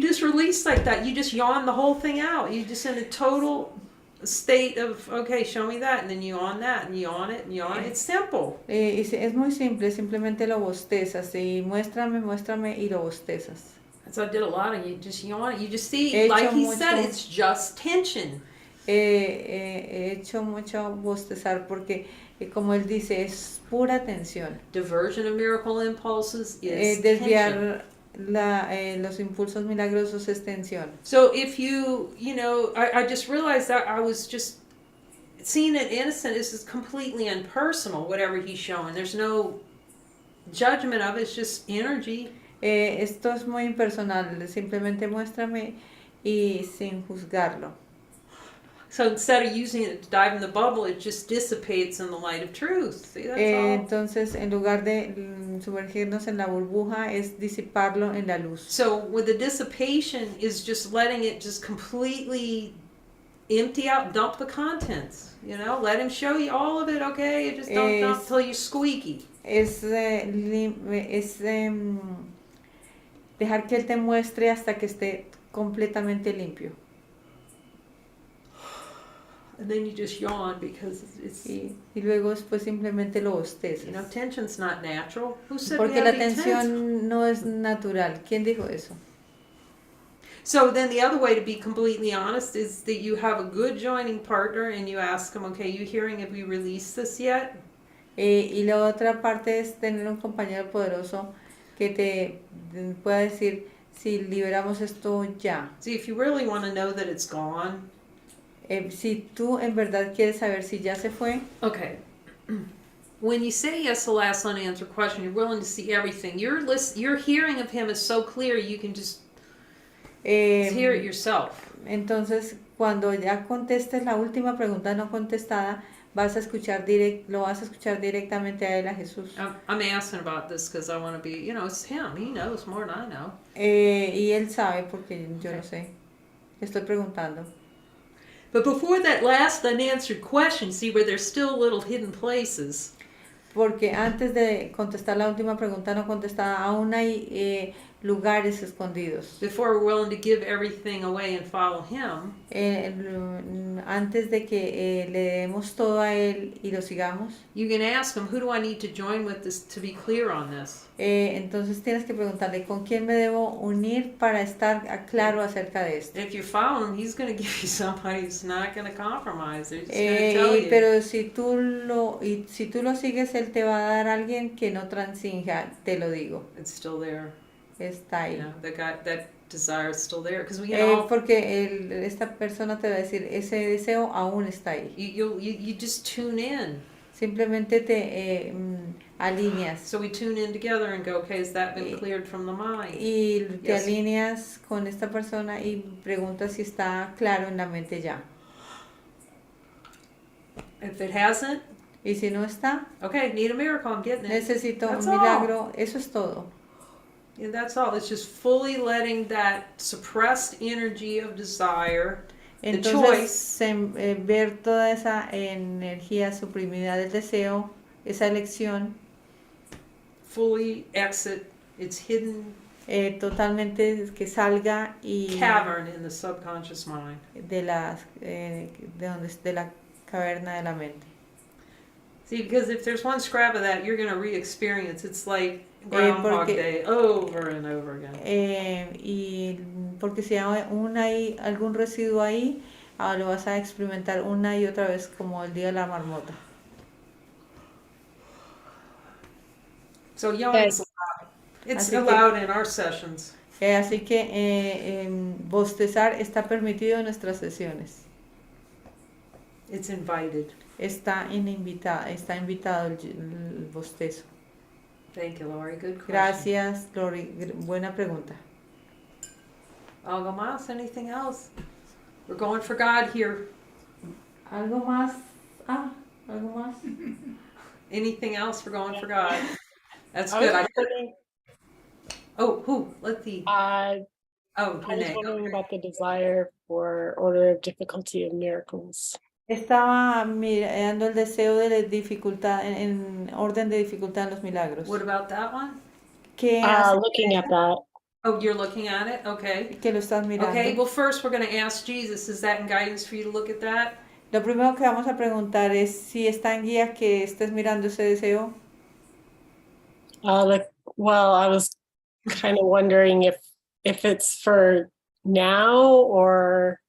just release like that, you just yawn the whole thing out. You just in a total state of, okay, show me that, and then you yawn that, and yawn it, and yawn it. It's simple.
Es muy simple, simplemente lo bostezas y muéstrame y lo bostezas.
So I did a lot of you just yawn it. You just see, like he said, it's just tension.
He hecho mucho bostezar porque, como él dice, es pura tensión.
Diversion of miracle impulses is tension.
los impulsos milagrosos es tensión.
So if I just realized that I was just seeing it innocent is completely impersonal, whatever he's showing. There's no judgment of it, it's just energy.
Esto es muy impersonal, simplemente muéstrame y sin juzgarlo.
So instead of using it to dive in the bubble, it just dissipates in the light of truth. See, that's all.
Entonces, en lugar de sumergirnos en la burbuja, es disiparlo en la luz.
So with the dissipation is just letting it just completely empty out, dump the contents. Let him show you all of it, okay? Just don't dump till you're squeaky.
Es dejar que él te muestre hasta que esté completamente limpio.
And then you just yawn because it's
Y luego después simplemente lo bostezas.
tension's not natural. Who said
Porque
we
la
have to be tense?
tensión no es natural. ¿Quién dijo eso?
So then the other way to be completely honest is that you have a good joining partner and you ask them, okay, you hearing, have we released this yet?
Y la otra parte es tener un compañero poderoso que te pueda decir si liberamos esto ya.
See, if you really want to know that it's gone.
Si tú en verdad quieres saber si ya se fue.
Okay. When you say yes to the last unanswered question, you're willing to see everything. Your hearing of him is so clear you can just hear it yourself.
Entonces, cuando ya contestes la última pregunta no contestada, lo vas a escuchar directamente a él, a Jesús.
I'm asking about this because I want to be, it's him. He knows more than I know.
Y él sabe porque yo no sé. Estoy preguntando.
But before that last unanswered question, see where there's still little hidden places.
Porque antes de contestar la última pregunta no contestada, aún hay lugares escondidos.
Before we're willing to give everything away and follow him.
Antes de que le demos todo a él y lo sigamos.
You can ask him, who do I need to join with this to be clear on this?
Entonces tienes que preguntarle, ¿con quién me debo unir para estar claro acerca de esto?
And if you follow him, he's going to give you somebody who's not going to compromise. They're just going to tell you.
Pero si tú lo sigues, él te va a dar a alguien que no transinja, te lo digo.
It's still there.
Está ahí.
That desire is still there because
porque esta persona te va a decir, ese deseo aún está ahí.
You just tune in.
Simplemente te alineas.
So we tune in together and go, okay, has that been cleared from the mind?
Y te alineas con esta persona y preguntas si está claro en la mente ya.
If it hasn't,
y si no está,
okay, need a miracle, I'm getting it.
Necesito
That's
un milagro,
all.
Eso es todo.
Yeah, that's all. It's just fully letting that suppressed energy of desire,
Entonces, ver toda esa energía suprimida del deseo, esa elección,
fully exit its hidden
totalmente que salga y
cavern in the subconscious mind.
de la caverna de la mente.
See, because if there's one scrap of that, you're going to re-experience. It's like Groundhog Day over and over again.
Y porque si hay algún residuo ahí, lo vas a experimentar una y otra vez como el día de la marmota.
So yawning's allowed. It's allowed in our sessions.
Así que bostezar está permitido en nuestras sesiones.
It's invited.
Está invitado el bostezo.
Thank you, Lorrie. Good question.
Gracias, Lorrie. Buena pregunta.
Algo más? Anything else? We're going for God here.
¿Algo más? ¿Algo más?
Anything else? We're going for God. That's good. Who? Let the...
I
Renee.
was wondering about the desire for order of difficulty of miracles.
Estaba mirando el deseo de la dificultad, en orden de dificultad en los milagros.
What about that one?
¿Qué
Looking at that.
Oh, you're looking at it? Okay.
Que lo estás mirando.
Okay, well first we're going to ask Jesus, is that in guidance for you to look at that?
Lo primero que vamos a preguntar es si está en guía que estés mirando ese deseo.
Well, I was kind of wondering if it's for now or...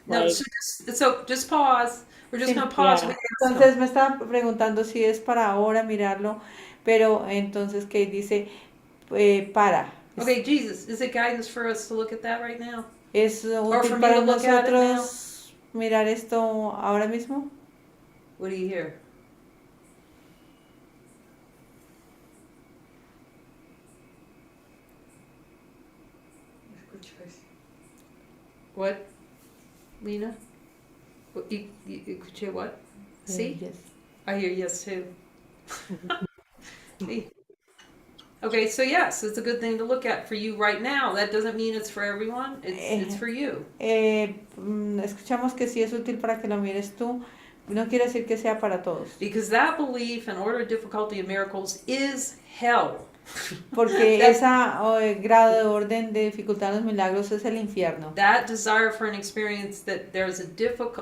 No, so just pause. We're just going to pause.
Yeah.
Entonces me estaba preguntando si es para ahora mirarlo, pero entonces que dice para.
Okay, Jesus, is it guidance for us to look at that right now?
¿Es
for
útil
me
para
to look at it
nosotros mirar esto ahora mismo?
What do you hear? What, Lena? What, you could hear what? See?
Yes.
I hear yes too. See? Okay, so yes, it's a good thing to look at for you right now. That doesn't mean it's for everyone. It's for you.
Escuchamos que sí es útil para que lo mires tú. No quiere decir que sea para todos.
Because that belief and order, difficulty, and miracles is hell.
Porque ese grado de orden de dificultad en los milagros es el infierno.
That desire for an experience that there's a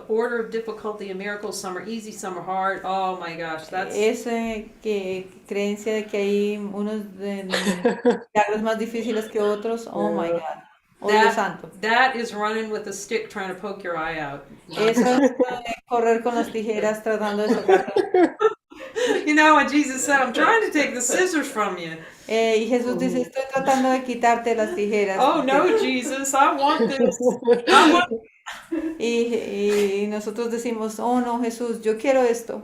order of difficulty and miracles, some are easy, some are hard. Oh my gosh, that's...
Esa creencia de que hay unos milagros más difíciles que otros. Oh my God. Oh Dios santo.
That is running with a stick trying to poke your eye out.
Eso es correr con las tijeras tratando de sacar.
You know what Jesus said, I'm trying to take the scissors from you.
Y Jesús dice, estoy tratando de quitarte las tijeras.
Oh no, Jesus, I want this. I want...
Y nosotros decimos, oh no, Jesús, yo quiero esto.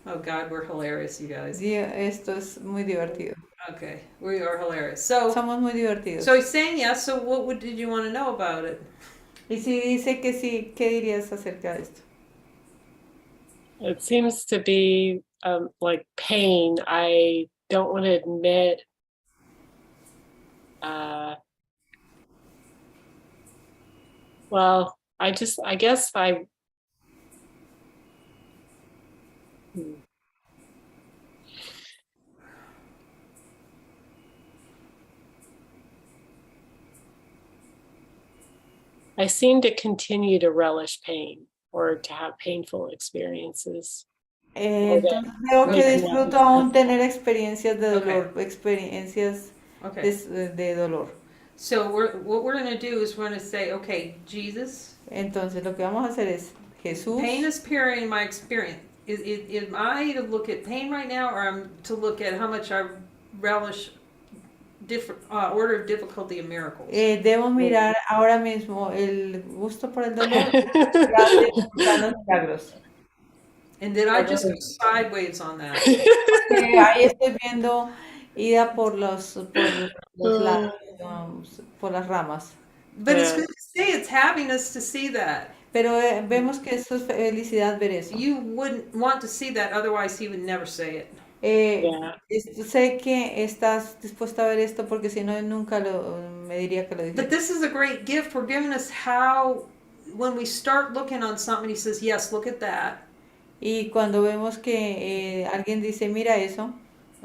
Oh God, we're hilarious, you guys.
Esto es muy divertido.
Okay, we are hilarious. So,
somos muy divertidos.
So he's saying yes, so what did you want to know about it?
Y si dice que sí, ¿qué dirías acerca de esto?
It seems to be like pain. I don't want to admit well, I guess I seem to continue to relish pain or to have painful experiences.
Entonces veo que disfruto aún tener experiencias de dolor, experiencias de dolor.
So what we're going to do is we're going to say, okay, Jesus.
Entonces lo que vamos a hacer es, Jesús.
Pain is appearing in my experience. Am I to look at pain right now, or I'm to look at how much I relish different order of difficulty and miracles?
Debo mirar ahora mismo el gusto por el dolor y los milagros.
And did I just go sideways on that?
Ahí estoy viendo ida por los lados, por las ramas.
But it's good to see, it's happiness to see that.
Pero vemos que eso es felicidad ver eso.
You wouldn't want to see that, otherwise he would never say it.
Sé que estás dispuesta a ver esto porque si no nunca me diría que lo dijera.
But this is a great gift for giving us how, when we start looking on something, he says, yes, look at that.
Y cuando vemos que alguien dice, mira eso.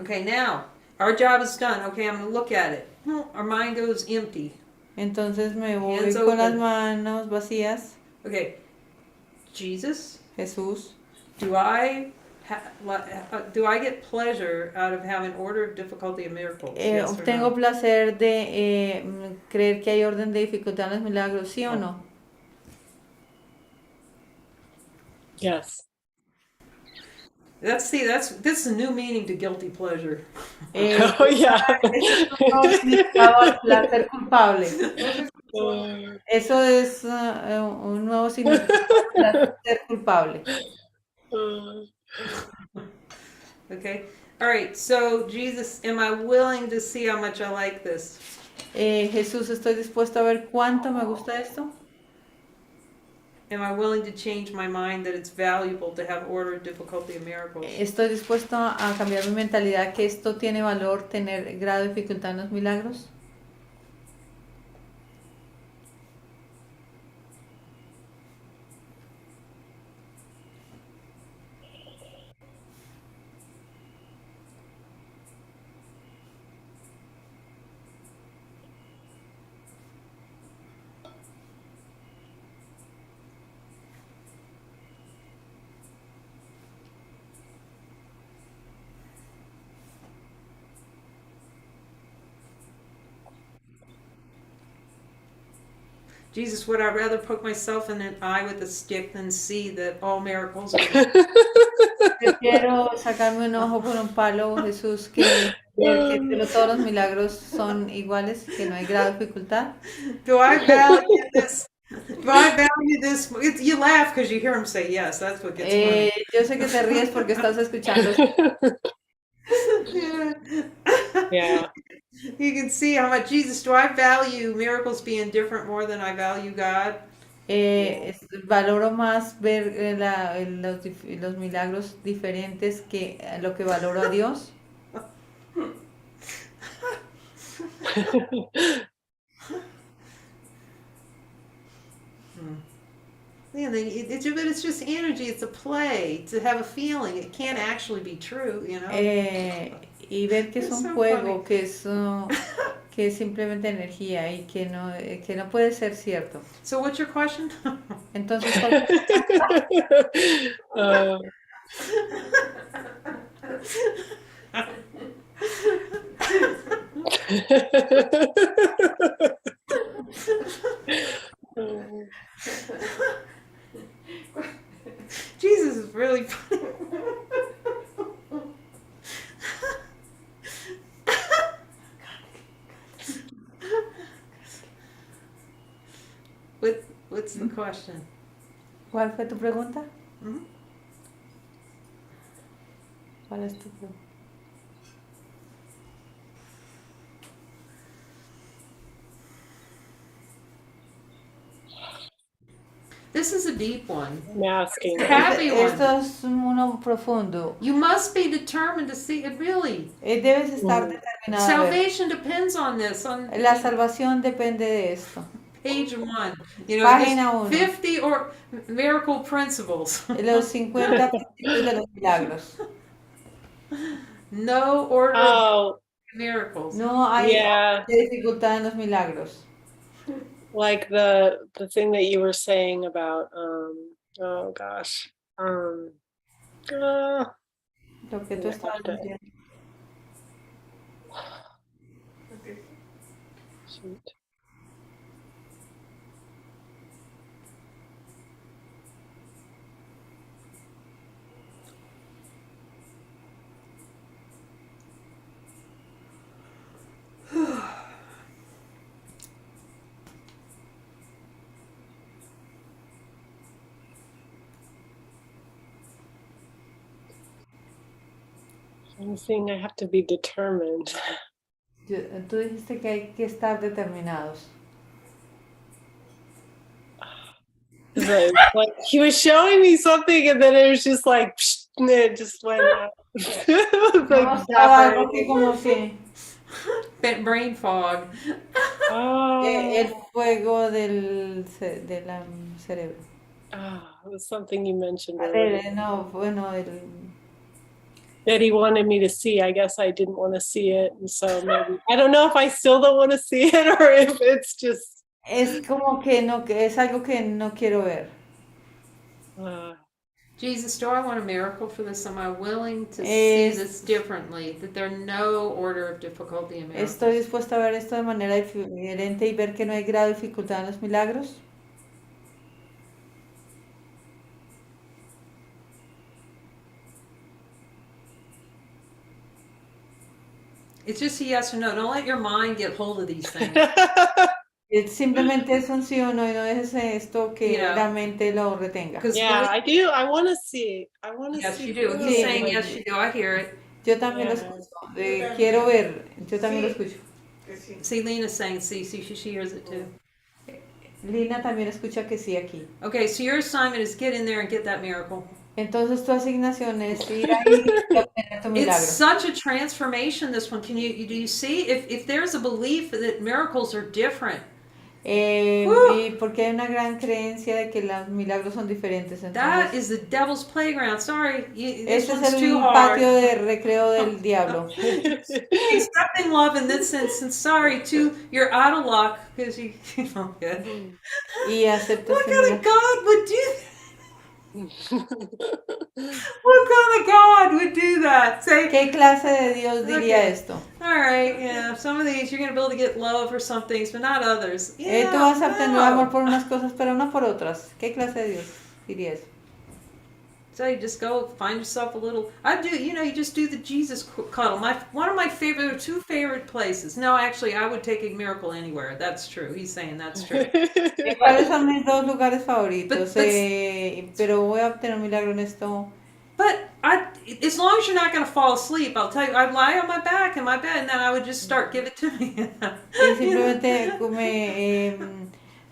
Okay, now, our job is done. Okay, I'm going to look at it. Our mind goes empty.
Entonces me voy con las manos vacías.
Okay, Jesus,
Jesús,
do I get pleasure out of having order of difficulty and miracles? Yes or
¿Tengo
no?
placer de creer que hay orden de dificultad en los milagros, sí o no?
Yes.
This is a new meaning to guilty pleasure.
Oh yeah.
Placer culpable. Eso es un nuevo significado de placer culpable.
Okay. All right. So Jesus, am I willing to see how much I like this?
Jesús, estoy dispuesto a ver cuánto me gusta esto.
Am I willing to change my mind that it's valuable to have order, difficulty, and miracles?
Estoy dispuesto a cambiar mi mentalidad que esto tiene valor, tener grado de dificultad en los milagros.
Jesus, would I rather poke myself in an eye with a stick than see that all miracles are...
Prefiero sacarme un ojo con un palo, Jesús, que todos los milagros son iguales, que no hay grado de dificultad.
Do I value this? Do I value this? You laugh because you hear him say yes. That's what gets funny.
Yo sé que te ríes porque estás escuchando.
Yeah.
You can see how much Jesus. Do I value miracles being different more than I value God?
Valoro más ver los milagros diferentes que lo que valoro a Dios.
Yeah, then but it's just energy. It's a play to have a feeling. It can't actually be true, you know.
Y ver que es
It's
un
so
juego,
funny.
que es simplemente energía y que no puede ser cierto.
So, what's your question?
Entonces,
Uh,
Jesus is really funny. What's the question?
¿cuál fue tu pregunta?
Mhm.
¿Cuál es tu pregunta?
This is a deep one.
I'm asking.
Happy one.
Esto es uno profundo.
You must be determined to see it really.
Debes estar determinado a ver.
Salvation depends on this. On
La salvación depende de esto.
page 1. You know,
Página
there's
1.
50 or miracle principles.
Los 50 principios de los milagros.
No order
Oh,
of miracles.
No hay
yeah.
dificultad en los milagros.
Like the thing that you were saying about oh gosh.
Lo que tú
Yeah,
estabas
okay.
diciendo.
Shoot. I'm saying I have to be determined.
Tú dijiste que hay que estar determinados.
Like he was showing me something and then it was just like psh, and it just went out. It was like
Mostraba algo que
evaporating.
como si
Brain fog.
Oh,
el fuego del cerebro.
it was something you mentioned earlier
No, bueno,
that he wanted me to see. I guess I didn't want to see it, and so maybe I don't know if I still don't want to see it or if it's just
es como que no, que es algo que no quiero ver.
Jesus, do I want a miracle for this? Am I willing to see this differently? That there are no order of difficulty in miracles?
Estoy dispuesta a ver esto de manera diferente y ver que no hay grado de dificultad en los milagros.
It's just a yes or no. Don't let your mind get hold of these things.
Simplemente es un sí o no y no dejes esto que
Yeah.
la mente lo retenga.
Because
yeah, I do. I want to see. I want to
yes,
see.
you do. He's saying yes, you do. I hear it.
Yo también lo escucho. Quiero ver. Yo también lo escucho.
See, Lena's saying see, she hears it too.
Lina también escucha que sí aquí.
Okay, so your assignment is get in there and get that miracle.
Entonces tu asignación es ir ahí y obtener tu milagro.
It's such a transformation, this one. Do you see? If there's a belief that miracles are different,
Y porque hay una gran creencia de que los milagros son diferentes.
that
Entonces,
is the devil's playground. Sorry, this
este
one's
es
too
el
hard.
patio de recreo del diablo.
Accepting love in this sense, and sorry too, you're out of luck because you don't get it.
Y aceptas
What
que
kind
no-
of God would do that? What kind of God would do that? Say,
¿Qué clase de Dios diría
Okay.
esto?
all right, yeah, some of these you're going to be able to get love for some things, but not others. Yeah,
Tú vas a obtener
no.
amor por unas cosas, pero no por otras. ¿Qué clase de Dios diría eso?
So you just go find yourself a little. I do, you just do the Jesus cuddle. One of my favorite, there are two favorite places. No, actually, I would take a miracle anywhere. That's true. He's saying that's true.
¿Cuáles son mis dos lugares favoritos?
But-
Pero voy a obtener un milagro en esto.
But as long as you're not going to fall asleep, I'll tell you, I'd lie on my back in my bed, and then I would just start, give it to me.
Y simplemente me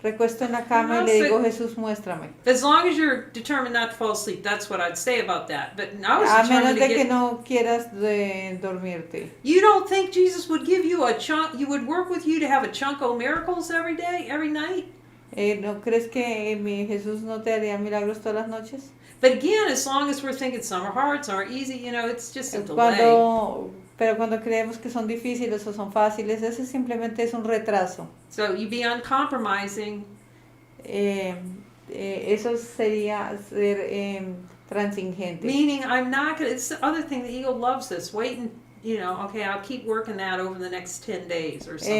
recuesto en la cama y le digo, Jesús, muéstrame.
As long as you're determined not to fall asleep, that's what I'd say about that. But I was
A
determined
menos
to
de que
get.
no quieras dormirte.
You don't think Jesus would give you a chunk? You would work with you to have a chunk of miracles every day, every night?
¿No crees que mi Jesús no te haría milagros todas las noches?
But again, as long as we're thinking some are hard, some are easy, it's just a delay.
Pero cuando creemos que son difíciles o son fáciles, eso simplemente es un retraso.
So you be uncompromising.
Eso sería ser transigente.
Meaning, I'm not gonna. It's the other thing. The ego loves this. Wait and okay, I'll keep working that over the next 10 days or something.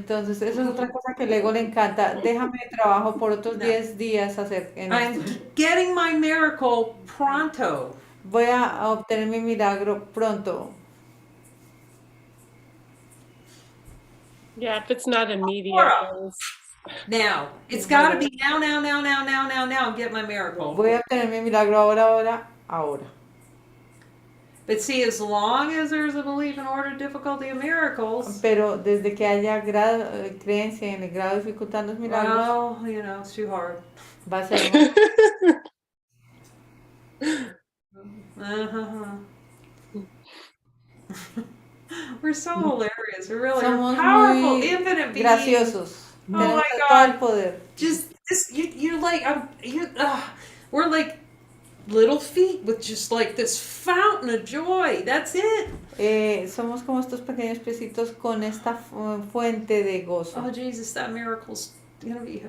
Entonces, eso es otra cosa que el ego le encanta. Déjame trabajo por otros
No.
10 días hacer en
I'm
esto.
getting my miracle pronto.
Voy a obtener mi milagro pronto.
Yeah, if it's not immediate.
Laura. Now, it's got to be now, get my miracle.
Voy a obtener mi milagro ahora.
But see, as long as there's a belief in order, difficulty, of miracles,
Pero desde que haya creencia en el grado de dificultad en los milagros,
well, it's too hard.
va a ser
We're so hilarious. We're really
Somos
powerful,
muy
infinite beings.
graciosos.
Oh
Tenemos
my
todo
God.
el poder.
Just this, you're like, we're like little feet with just like this fountain of joy. That's it.
Somos como estos pequeños piecitos con esta fuente de gozo.
Oh Jesus, that miracle's gonna be.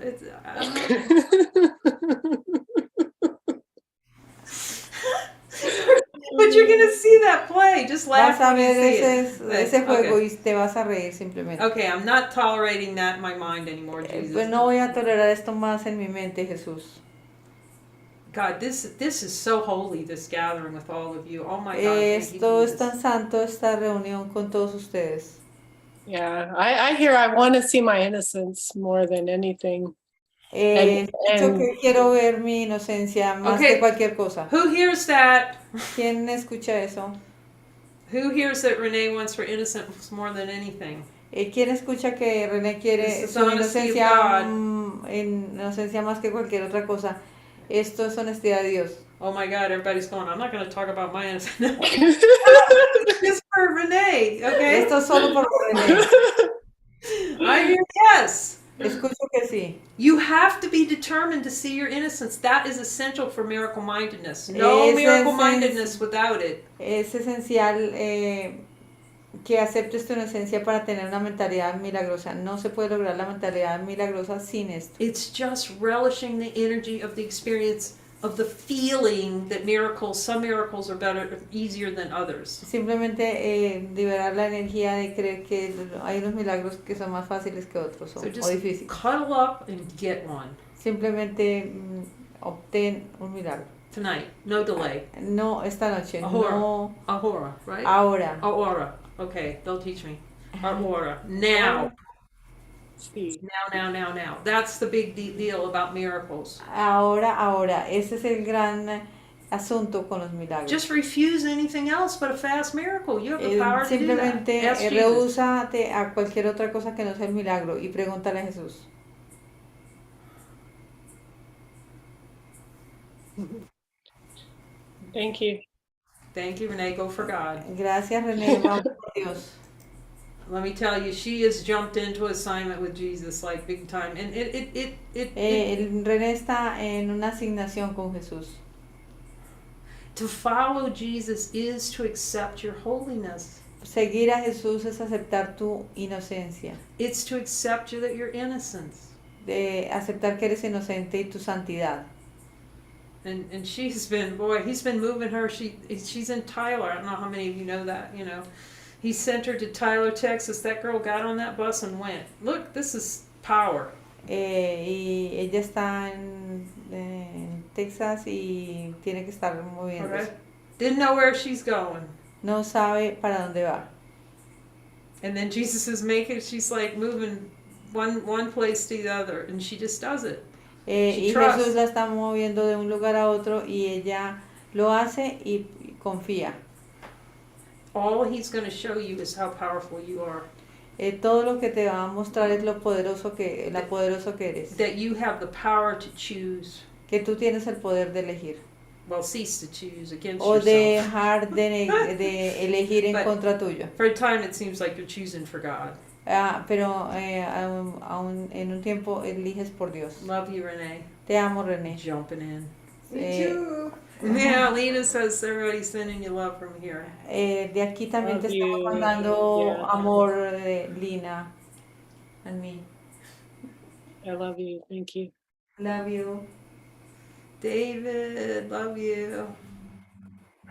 But you're gonna see that play. Just laugh
Vas a
when you
ver
see it.
ese juego
Okay.
y te vas a reír simplemente.
Okay, I'm not tolerating that in my mind anymore, Jesus.
Pues no voy a tolerar esto más en mi mente, Jesús.
God, this is so holy. This gathering with all of you. Oh my God. Thank you,
Esto es
Jesus.
tan santo, esta reunión con todos ustedes.
Yeah, I hear I want to see my innocence more than anything.
Escucho que quiero ver mi inocencia más
Okay.
que cualquier cosa.
Who hears that?
¿Quién escucha eso?
Who hears that Renee wants her innocence more than anything?
¿Quién escucha que René quiere
This is
su
honesty of
inocencia,
God.
inocencia más que cualquier otra cosa? Esto es honestidad de Dios.
Oh my God, everybody's going, I'm not going to talk about my innocence. It's for Renee, okay?
Esto es solo por René.
I hear yes.
Escucho que sí.
You have to be determined to see your innocence. That is essential for miracle mindedness. No
Es
miracle
esencial.
mindedness without it.
Es esencial que aceptes tu inocencia para tener una mentalidad milagrosa. No se puede lograr la mentalidad milagrosa sin esto.
It's just relishing the energy of the experience of the feeling that some miracles are better, easier than others.
Simplemente liberar la energía de creer que hay unos milagros que son más fáciles que otros
So
o
just
difíciles.
cuddle up and get one
Simplemente obtén un milagro.
tonight. No delay.
No esta noche,
Ahora.
no
Ahora, right?
ahora.
Ahora. Okay, they'll teach me. Ahora. Now.
See.
Now. That's the big deal about miracles.
Ahora. Ese es el gran asunto con los milagros.
Just refuse anything else but a fast miracle. You have the power to do that.
Simplemente
Ask Jesus.
rehúsate a cualquier otra cosa que no sea el milagro y pregúntale a Jesús.
Thank you.
Thank you, Renee. Go for God.
Gracias, René. Vamos por Dios.
Let me tell you, she has jumped into assignment with Jesus like big time, and
René está en una asignación con Jesús.
to follow Jesus is to accept your holiness.
Seguir a Jesús es aceptar tu inocencia,
It's to accept that you're innocent.
de aceptar que eres inocente y tu santidad.
And he's been moving her. She's in Tyler. I don't know how many of you know that. He sent her to Tyler, Texas. That girl got on that bus and went. Look, this is power.
Y ella está en Texas y tiene que estar
Okay.
moviéndose.
Didn't know where she's going.
No sabe para dónde va.
And then Jesus is she's like moving one place to the other, and she just does it. She
Y
trusts.
Jesús la está moviendo de un lugar a otro y ella lo hace y confía.
All he's going to show you is how powerful you are.
Todo lo que te va a mostrar es lo poderoso la poderoso que eres.
That you have the power to choose.
Que tú tienes el poder de elegir.
Well, cease to choose against
O
yourself.
dejar de elegir en
But
contra tuyo.
for a time, it seems like you're choosing for God.
Pero aún en un tiempo eliges por Dios.
Love you, Renee.
Te amo, René.
Jumping in.
Eh,
Yeah, Lena says everybody's sending you love from here.
De aquí también te
Love
estamos
you.
mandando
Yeah.
amor, Lina. And me.
I love you. Thank you.
Love you.
David, love you.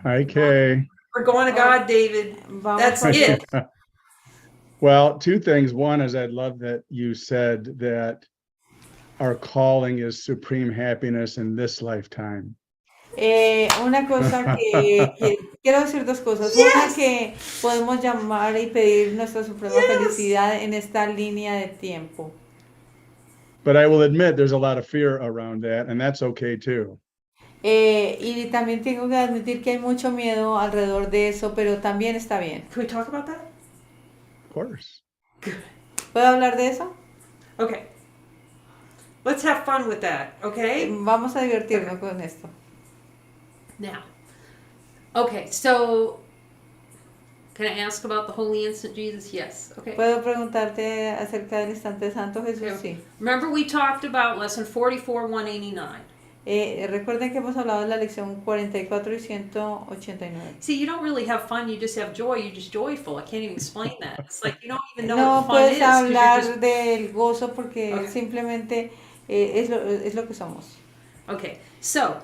Hi, Kay.
We're going to God, David.
Vamos
That's
por
it.
Well, two things. One is I'd love that you said that our calling is supreme happiness in this lifetime.
Una cosa que quiero decir dos cosas. Una que podemos llamar y pedir nuestra suprema felicidad en esta línea de tiempo.
But I will admit there's a lot of fear around that, and that's okay too.
Y también tengo que admitir que hay mucho miedo alrededor de eso, pero también está bien.
Can we talk about that?
Of course.
¿Puedo hablar de eso?
Okay. Let's have fun with that, okay?
Vamos a divertirnos con esto.
Now, okay, so can I ask about the holy instant Jesus? Yes. Okay.
¿Puedo preguntarte acerca del instante santo, Jesús? Sí.
Remember we talked about lesson 44, 189.
Recuerden que hemos hablado de la lección 44 y 189.
See, you don't really have fun, you just have joy, you're just joyful. I can't even explain that. It's like you don't even know
No
what fun is.
puedes
'Cause you're
hablar
just-
del gozo porque
Okay.
simplemente es lo que somos.
Okay, so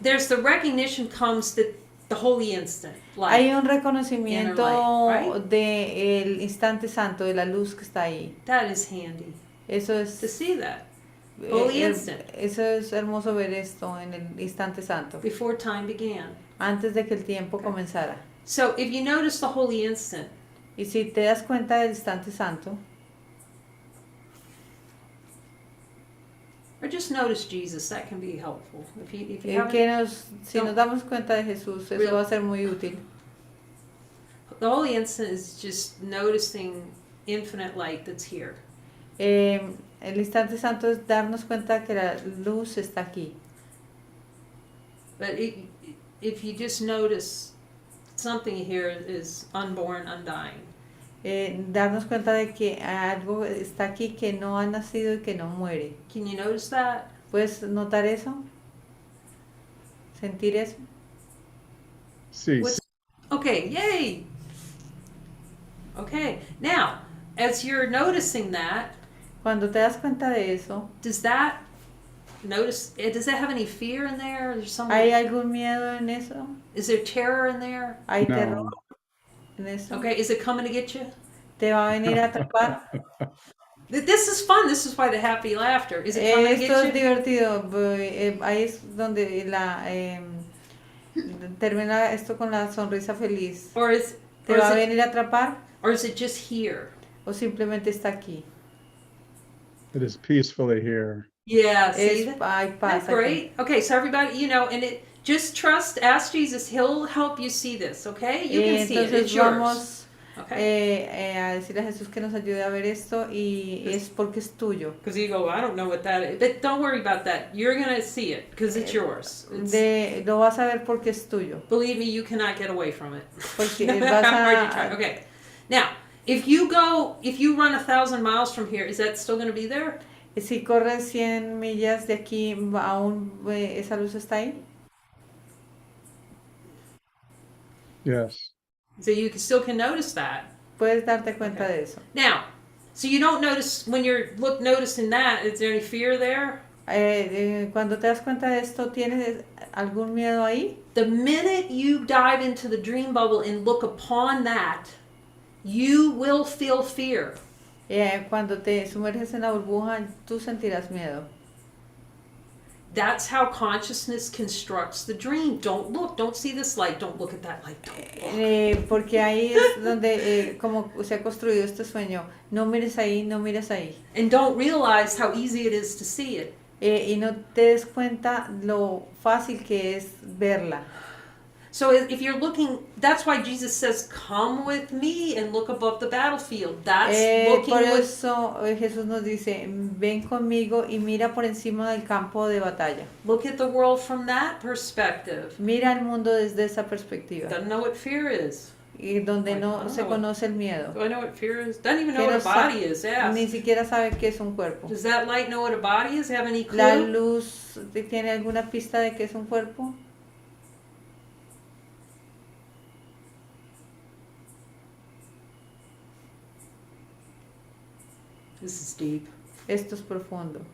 there's the recognition comes that the holy instant.
Hay
Like,
un reconocimiento
Inner light,
del instante santo, de la luz que está ahí.
that is handy
Eso
to
es,
see that. Holy instant.
eso es hermoso ver esto en el instante santo,
Before time began.
antes de que el tiempo comenzara.
So if you notice the holy instant,
Y si te das cuenta del instante santo,
or just notice Jesus, that can be helpful. If you have
si nos damos cuenta de Jesús, eso va a ser muy útil.
the holy instant is just noticing infinite light that's here.
El instante santo es darnos cuenta que la luz está aquí.
But if you just notice something here is unborn, undying.
Darnos cuenta de que algo está aquí que no ha nacido y que no muere.
Can you notice that?
¿Puedes notar eso? ¿Sentir eso?
See,
What's- Okay, yay! Okay, now, as you're noticing that,
Cuando te das cuenta de eso,
does that have any fear in there? Is there
¿hay algún miedo en eso?
is there terror in there?
¿Hay
No.
terror en eso?
Okay, is it coming to get you?
¿Te va a venir a atrapar?
This is fun. This is why the happy laughter. Is it coming to
Esto es
get you?
divertido. Ahí es donde termina esto con la sonrisa feliz.
Or is
¿Te va a venir a atrapar
or is it just here?
o simplemente está aquí?
it is peacefully here.
Yeah, see that?
Hay paz
That's
aquí.
great. Okay, so everybody, and it just trust, ask Jesus. He'll help you see this. Okay, you can see it.
Entonces
It's yours.
vamos
Okay.
a decirle a Jesús que nos ayude a ver esto y es porque es tuyo.
Because you go, I don't know what that is, but don't worry about that. You're gonna see it because it's yours.
Lo vas a ver porque es tuyo.
Believe me, you cannot get away from it.
Porque
How
vas
hard you try.
a,
Okay, now if you run 1,000 miles from here, is that still going to be there?
si corres 100 millas de aquí, aún esa luz está ahí.
Yes.
So you still can notice that.
Puedes darte cuenta
Okay.
de eso.
Now, so you don't notice when you're noticing that. Is there any fear there?
Cuando te das cuenta de esto, ¿tienes algún miedo ahí?
The minute you dive into the dream bubble and look upon that, you will feel fear.
Cuando te sumerges en la burbuja, tú sentirás miedo.
That's how consciousness constructs the dream. Don't look, don't see this light, don't look at that light. Don't look.
Porque ahí es donde como se ha construido este sueño. No mires ahí, no mires ahí.
And don't realize how easy it is to see it.
Y no te des cuenta lo fácil que es verla.
So if you're looking, that's why Jesus says, come with me and look above the battlefield. That's looking
Por
with,
eso Jesús nos dice, ven conmigo y mira por encima del campo de batalla.
look at the world from that perspective.
Mira el mundo desde esa perspectiva.
Doesn't know what fear is.
Y donde
I
no
don't
se
know.
conoce el miedo.
Do I know what fear is? Doesn't even know
Que
what
no
a body is.
Ni
Ask.
siquiera sabe qué es un cuerpo.
Does that light know what a body is? Have any
¿La
clue?
luz tiene alguna pista de qué es un cuerpo?
This is deep.
Esto es profundo.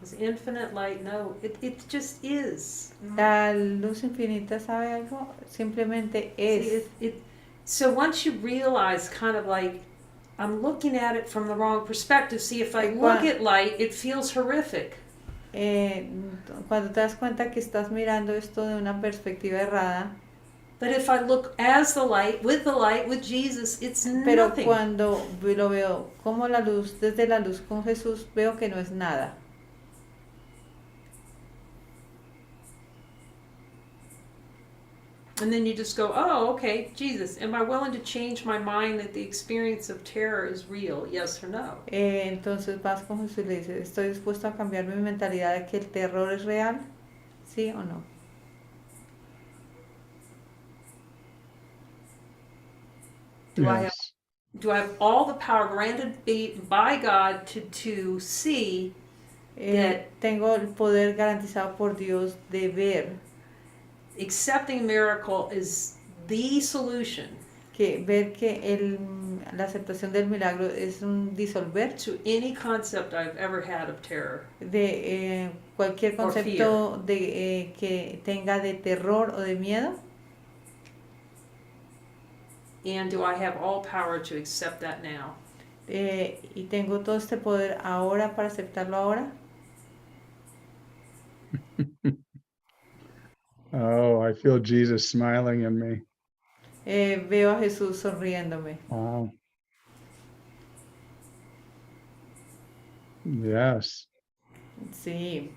Does infinite light know? It just is.
La luz infinita sabe algo, simplemente es.
See, so once you realize kind of like, I'm looking at it from the wrong perspective. See, if I look at light, it feels horrific.
Cuando te das cuenta que estás mirando esto de una perspectiva errada,
But if I look as the light, with Jesus, it's
pero
nothing.
cuando lo veo como la luz, desde la luz con Jesús, veo que no es nada.
And then you just go, oh, okay, Jesus, am I willing to change my mind that the experience of terror is real? Yes or no?
Entonces vas con Jesús y le dices, ¿estoy dispuesto a cambiar mi mentalidad de que el terror es real? ¿Sí o no?
Do I have
Yes.
do I have all the power granted by God to see
Tengo el poder garantizado por Dios de ver
accepting a miracle is the solution
ver que la aceptación del milagro es un disolver
to any concept I've ever had of terror?
de cualquier
Or
concepto de que tenga de terror o de miedo.
And do I have all power to accept that now?
Y tengo todo este poder ahora para aceptarlo ahora.
Oh, I feel Jesus smiling in me.
Veo a Jesús sonriéndome.
Wow. Yes.
Sí.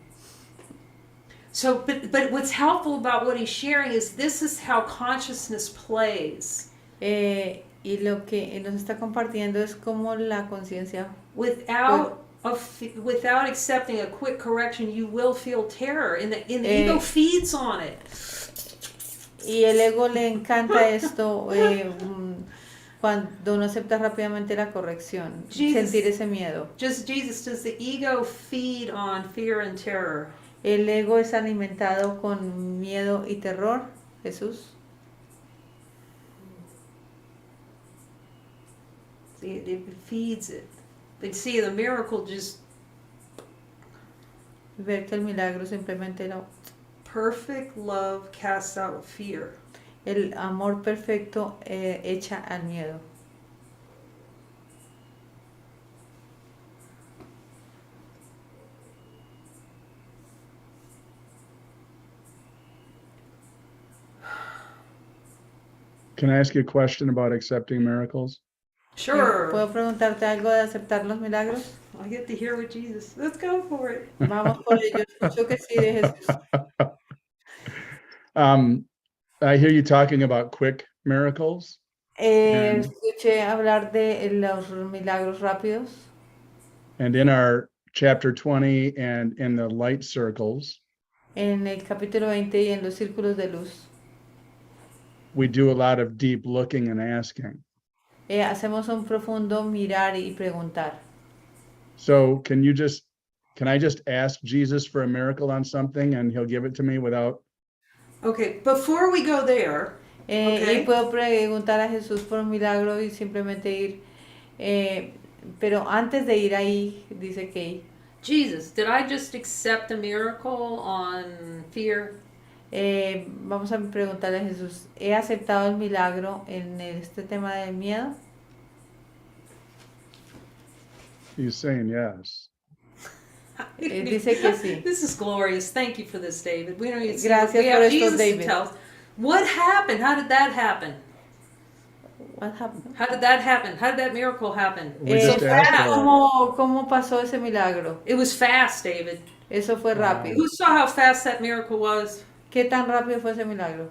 So, but what's helpful about what he's sharing is this is how consciousness plays.
Y lo que nos está compartiendo es como la conciencia.
Without without accepting a quick correction, you will feel terror, and the ego feeds on it.
Y el ego le encanta esto cuando no acepta rápidamente la corrección, sentir ese miedo.
Jesus, does the ego feed on fear and terror?
El ego es alimentado con miedo y terror, Jesús.
See, it feeds it. But see, the miracle just
Ver que el milagro simplemente no.
perfect love casts out fear.
El amor perfecto echa al miedo.
Can I ask you a question about accepting miracles?
Sure.
¿Puedo preguntarte algo de aceptar los milagros?
I get to hear what Jesus. Let's go for it.
Vamos por ello. Escucho que sí de Jesús.
I hear you talking about quick miracles.
Escuché hablar de los milagros rápidos.
And in our chapter 20 and in the light circles,
En el capítulo 20 y en los círculos de luz.
we do a lot of deep looking and asking.
Hacemos un profundo mirar y preguntar.
So can I just ask Jesus for a miracle on something and he'll give it to me without?
Okay, before we go there,
Y puedo preguntar a Jesús por un milagro y simplemente ir. Pero antes de ir ahí, dice que
Jesus, did I just accept a miracle on fear?
Vamos a preguntarle a Jesús, ¿he aceptado el milagro en este tema del miedo?
He's saying yes.
Dice que sí.
This is glorious. Thank you for this, David. We don't even see
Gracias
we
por
have
esto,
Jesus to
David.
tell us. What happened? How did that happen?
What happened?
How did that happen? How did that miracle happen?
We just asked for it.
¿Cómo pasó ese milagro?
It was fast, David.
Eso fue rápido.
Who saw how fast that miracle was?
¿Qué tan rápido fue ese milagro?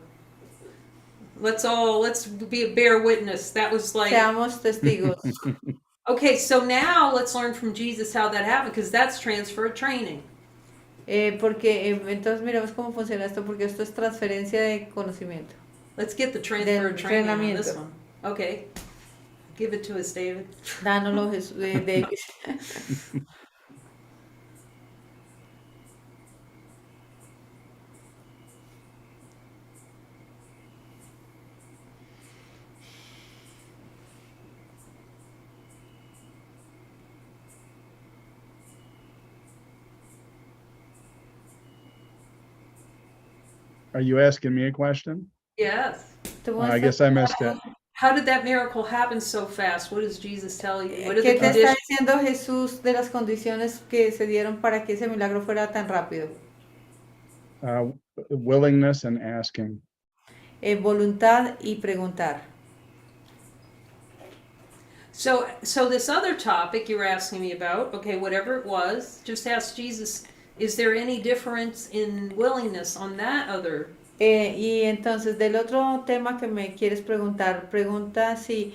Let's bear witness. That was like,
Seamos testigos.
okay, so now let's learn from Jesus how that happened, because that's transfer of training.
Porque entonces miremos cómo funciona esto, porque esto es transferencia de conocimiento.
Let's get the transfer
Del
of training on this
entrenamiento.
one. Okay. Give it to us, David.
Dánoslo, David.
Are you asking me a question?
Yes.
I guess I missed it.
How did that miracle happen so fast? What does Jesus tell you? What are the
¿Qué te está
conditions?
diciendo Jesús de las condiciones que se dieron para que ese milagro fuera tan rápido?
Willingness and asking.
Voluntad y preguntar.
So this other topic you were asking me about, okay, whatever it was, just ask Jesus, is there any difference in willingness on that other?
Y entonces del otro tema que me quieres preguntar, pregunta si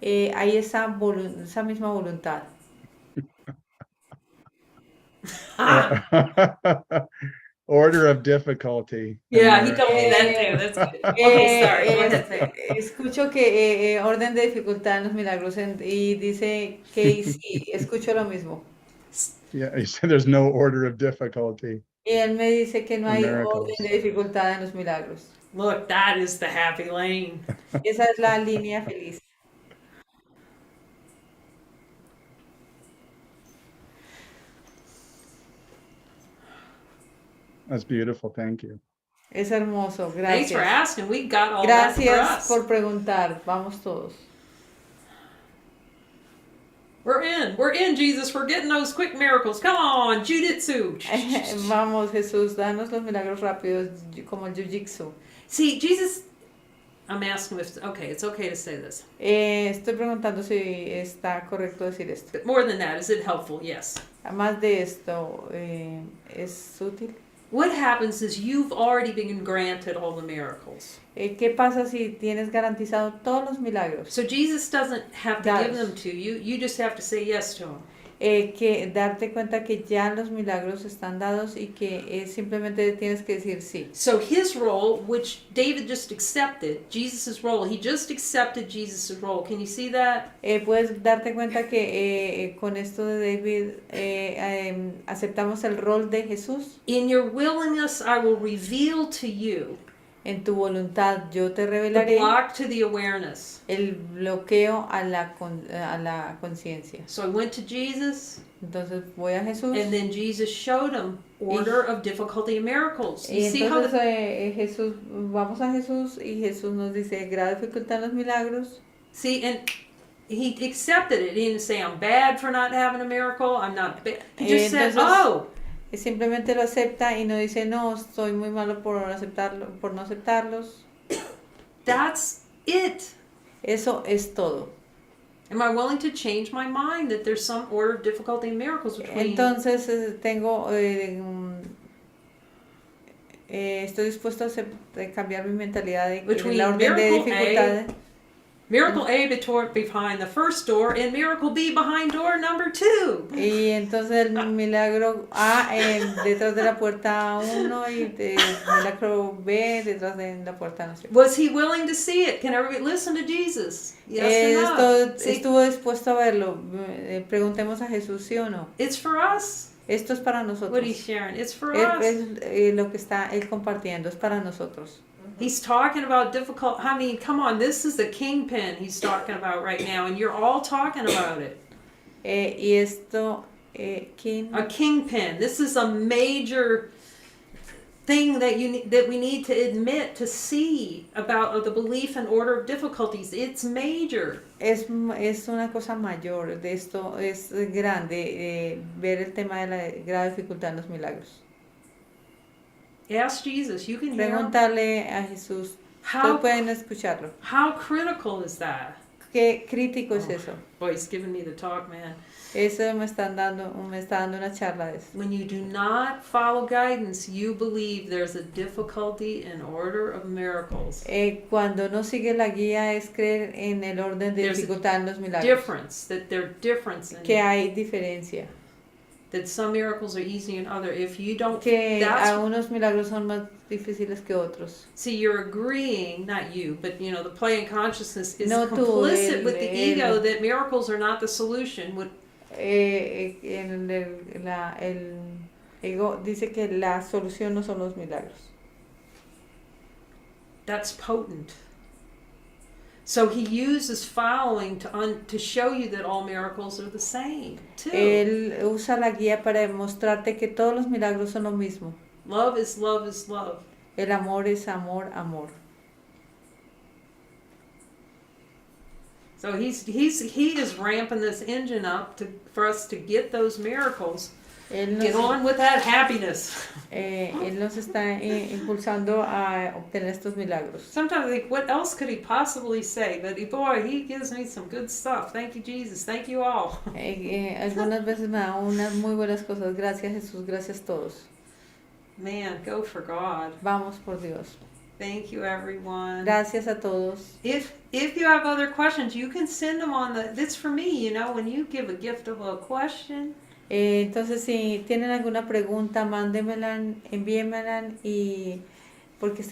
hay esa misma voluntad.
Order of difficulty.
Yeah, he told me that too. That's good. Okay, sorry. Go ahead.
Escucho que orden de dificultad en los milagros y dice que sí, escucho lo mismo.
Yeah, he said there's no order of difficulty.
Y él me dice que no hay
Miracles.
orden de dificultad en los milagros.
Look, that is the happy lane.
Esa es la línea feliz.
That's beautiful. Thank you.
Es hermoso,
Thanks for
gracias.
asking. We got all that for
Gracias
us.
por preguntar. Vamos todos.
We're in, Jesus. We're getting those quick miracles. Come on, jujitsu.
Vamos, Jesús, danos los milagros rápidos como el jiu-jitsu.
See, Jesus, I'm asking if, okay, it's okay to say this.
Estoy preguntando si está correcto decir esto.
But more than that, is it helpful? Yes.
Más de esto, ¿es útil?
What happens is you've already been granted all the miracles.
¿Qué pasa si tienes garantizado todos los milagros?
So Jesus doesn't have to give
Yes.
them to you. You just have to say yes to them.
Que darte cuenta que ya los milagros están dados y que simplemente tienes que decir sí.
So his role, which David just accepted, Jesus' role, he just accepted Jesus' role. Can you see that?
Puedes darte cuenta que con esto de David aceptamos el rol de Jesús.
In your willingness, I will reveal to you
En tu voluntad yo te
the
revelaré
block to the awareness.
el bloqueo a la conciencia.
So I went to Jesus,
Entonces voy a Jesús.
and then Jesus showed him order of difficulty and miracles. You
Y
see how
entonces Jesús, vamos a Jesús y Jesús nos dice grado de dificultad en los milagros.
see, and he accepted it. He didn't say, I'm bad for not having a miracle. I'm not bad. He just said,
Entonces-
oh,
Simplemente lo acepta y no dice no, estoy muy malo por aceptarlo, por no aceptarlos.
that's it.
Eso es todo.
Am I willing to change my mind that there's some order of difficulty and miracles between?
Entonces tengo estoy dispuesto a cambiar mi mentalidad de
Between
la orden de
miracle A
dificultades.
Miracle A behind the first door and miracle B behind door number 2.
Y entonces el milagro A detrás de la puerta 1 y el milagro B detrás de la puerta no sé.
Was he willing to see it? Can everybody listen to Jesus? Yes or no? See,
Estuvo dispuesto a verlo. Preguntemos a Jesús sí o no.
it's for us.
Esto es para
What
nosotros.
he's sharing. It's for
Es,
us.
lo que está él compartiendo, es para nosotros.
He's talking about difficult. I mean, come on, this is the kingpin he's talking about right now, and you're all talking about it.
Y esto, ¿quién?
A kingpin. This is a major thing that that we need to admit, to see about the belief and order of difficulties. It's major.
Es una cosa mayor, de esto es grande, ver el tema de la grave dificultad en los milagros.
Ask Jesus. You can hear him.
Preguntarle a Jesús,
How,
ustedes pueden escucharlo.
how critical is that?
¿Qué crítico es eso?
Boy, he's giving me the talk, man.
Eso me está dando una charla de eso.
When you do not follow guidance, you believe there's a difficulty in order of miracles.
Cuando no sigue la guía es creer en el orden de
There's a
dificultad en los milagros.
Difference, that there are difference in
Que hay diferencia.
that some miracles are easy and other. If you don't,
Que
that's,
algunos milagros son más difíciles que otros.
see, you're agreeing, not you, but you know, the play in consciousness is
No tú,
complicit
él,
with the
él.
ego that miracles are not the solution.
El ego dice que la solución no son los milagros.
That's potent. So he uses following to show you that all miracles are the same, too.
Él usa la guía para demostrarte que todos los milagros son lo mismo.
Love is love is love.
El amor es amor, amor.
So he is ramping this engine up for us to get those miracles. Get on with that happiness.
Él nos está impulsando a obtener estos milagros.
Sometimes I think, what else could he possibly say? But boy, he gives me some good stuff. Thank you, Jesus. Thank you all.
Algunas veces me da unas muy buenas cosas. Gracias, Jesús. Gracias todos.
Man, go for God.
Vamos por Dios.
Thank you, everyone.
Gracias a todos.
If you have other questions, you can send them on the. It's for me, you know, when you give a gift of a question.
Entonces, si tienen alguna pregunta, mándenmela, envíenmela y porque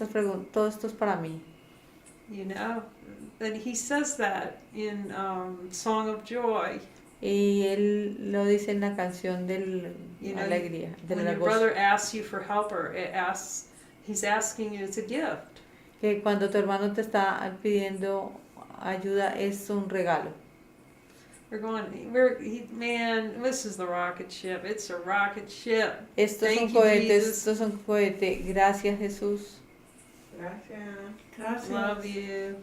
todo esto es para mí.
You know, and he says that in Song of Joy.
Y él lo dice en la canción de
You know,
alegría, de
when
la
your
gozo.
brother asks you for help, or he's asking you, it's a gift.
Que cuando tu hermano te está pidiendo ayuda es un regalo.
Man, this is the rocket ship. It's a rocket ship.
Esto es un
Thank you,
cohete,
Jesus.
esto es un cohete. Gracias, Jesús.
Gracias.
Love you.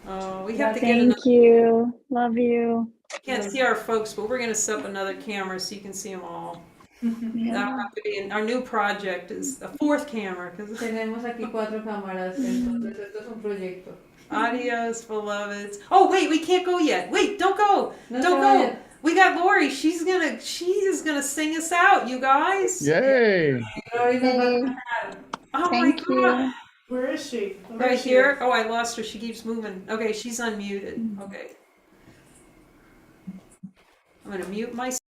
Oh, we have to get
Thank you. Love you.
Can't see our folks, but we're going to set up another camera so you can see them all. That'll have to be our new project is a fourth camera.
Tenemos aquí 4 cámaras, entonces esto es un proyecto.
Adios, beloveds. Oh, wait, we can't go yet. Wait, don't go.
No
Don't
se
go.
vayan.
We got Lorrie. She is gonna sing us out, you guys.
Yay!
Lorrie nos va a
Hey,
cantar.
Oh
thank
my God.
you.
Where is she?
Right here. Oh, I lost her. She keeps moving. Okay, she's unmuted. Okay. I'm gonna mute myself.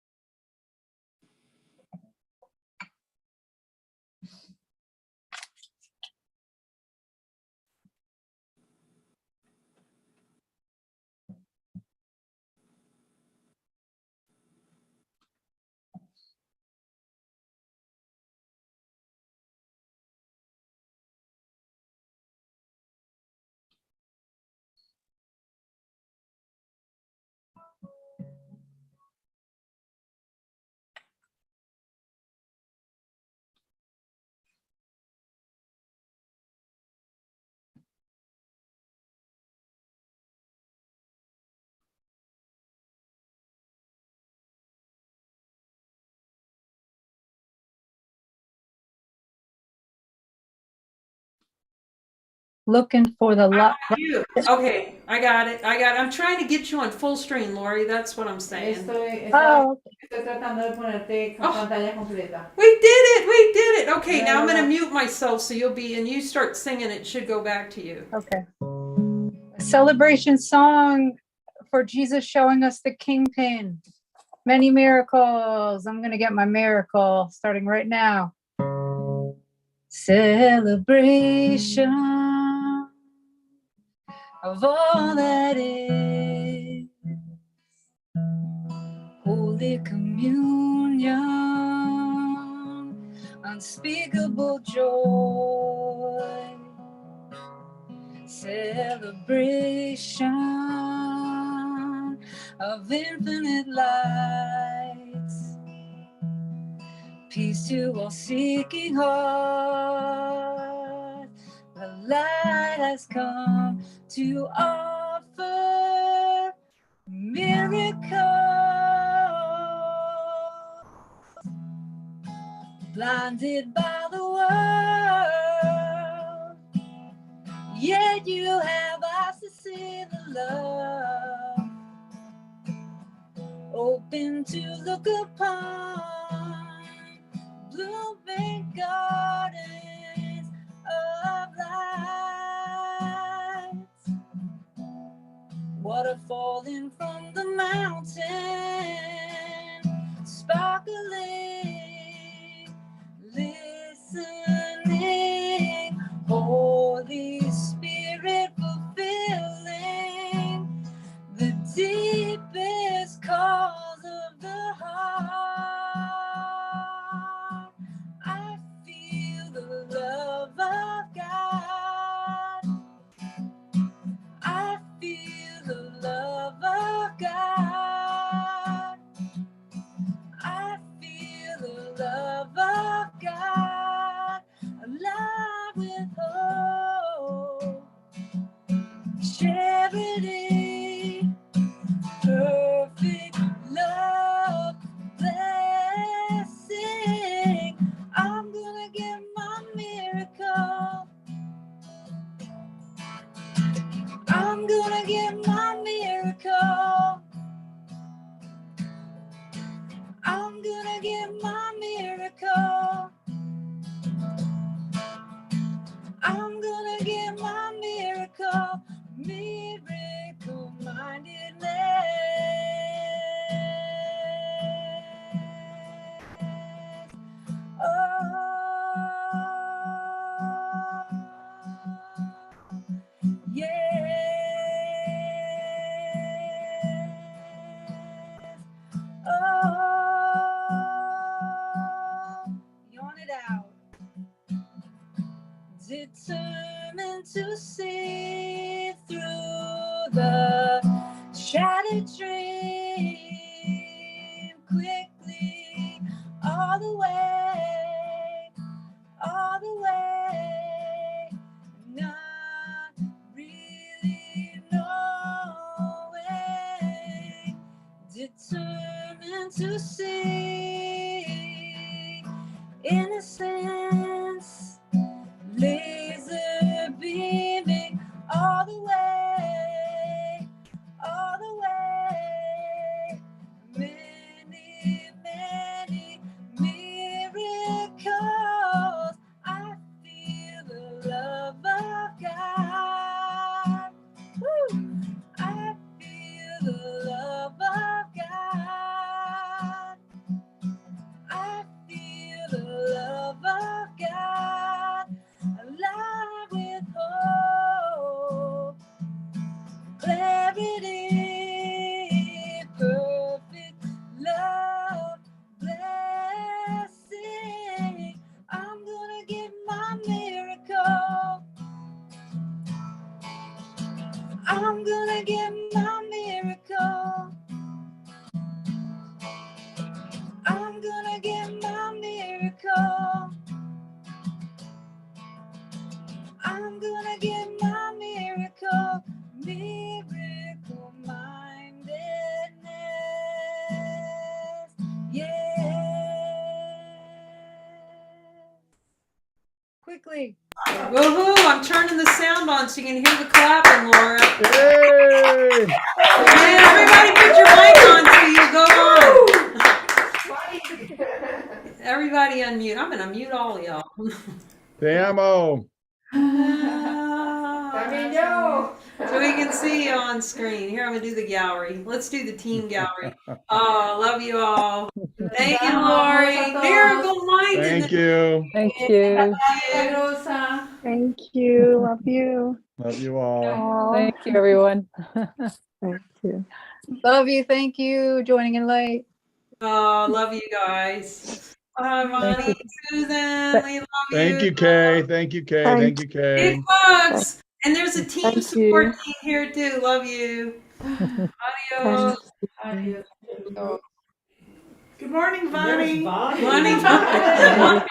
Looking for the lot.
You. Okay, I got it. I'm trying to get you on full screen, Lorrie. That's what I'm saying.
Estoy
Oh,
tratando de ponerte con pantalla completa.
We did it. Okay, now I'm
Yeah.
gonna mute myself so and you start singing, it should go back to you.
Okay. A celebration song for Jesus showing us the kingpin. Many miracles. I'm going to get my miracle starting right now. Celebration of all that is. Holy communion, unspeakable joy. Celebration of infinite lights, peace to all seeking hearts. The light has come to offer miracles. Blinded by the world, yet you have eyes to see the love, open to look upon blooming gardens of light. Water falling from the mountain, sparkling, listening, Holy Spirit fulfilling the deepest cause of the heart. I feel the love of God. I feel the love of God. I feel the love of God, alive with hope, charity, perfect love, blessing. I'm gonna get my miracle. I'm gonna get my miracle. I'm gonna get my miracle. I'm gonna get my miracle. Miracle mindedness. Oh, yes. Oh, yawn it out. Determined to see through the shattered dream quickly, all the way, not really knowing, determined to see innocence, laser beaming all the way, many, many miracles. I feel the love of God. Woo! I feel the love of God. I feel the love of God, alive with hope, clarity, perfect love, blessing. I'm gonna get my miracle. I'm gonna get my miracle. I'm gonna get my miracle. I'm gonna get my miracle. Miracle mindedness. Yeah. Quickly.
Woohoo! I'm turning the sound on so you can hear the clapping, Laura.
Yay!
Man, everybody put your mic on so you go on. Everybody unmute. I'm gonna mute all of y'all.
Te amo.
También yo.
So we can see you on screen. Here, I'm gonna do the gallery. Let's do the team gallery. Oh, love you all. Thank you, Lorrie. Miracle mindedness.
Thank you.
Thank you.
Rosa.
Thank you. Love you.
Love you all.
Aw,
Thank you, everyone.
thank you.
Love you. Thank you. Joining in late.
Oh, love you guys. Bye, Monty, Susan. We love you.
Thank you, Kay. Thank you, Kay. Thank you, Kay.
Big bugs. And there's a team
Thank
support
you.
team here too. Love you. Adios.
Thanks.
Adiós.
Good morning, Vonnie.
Bonnie.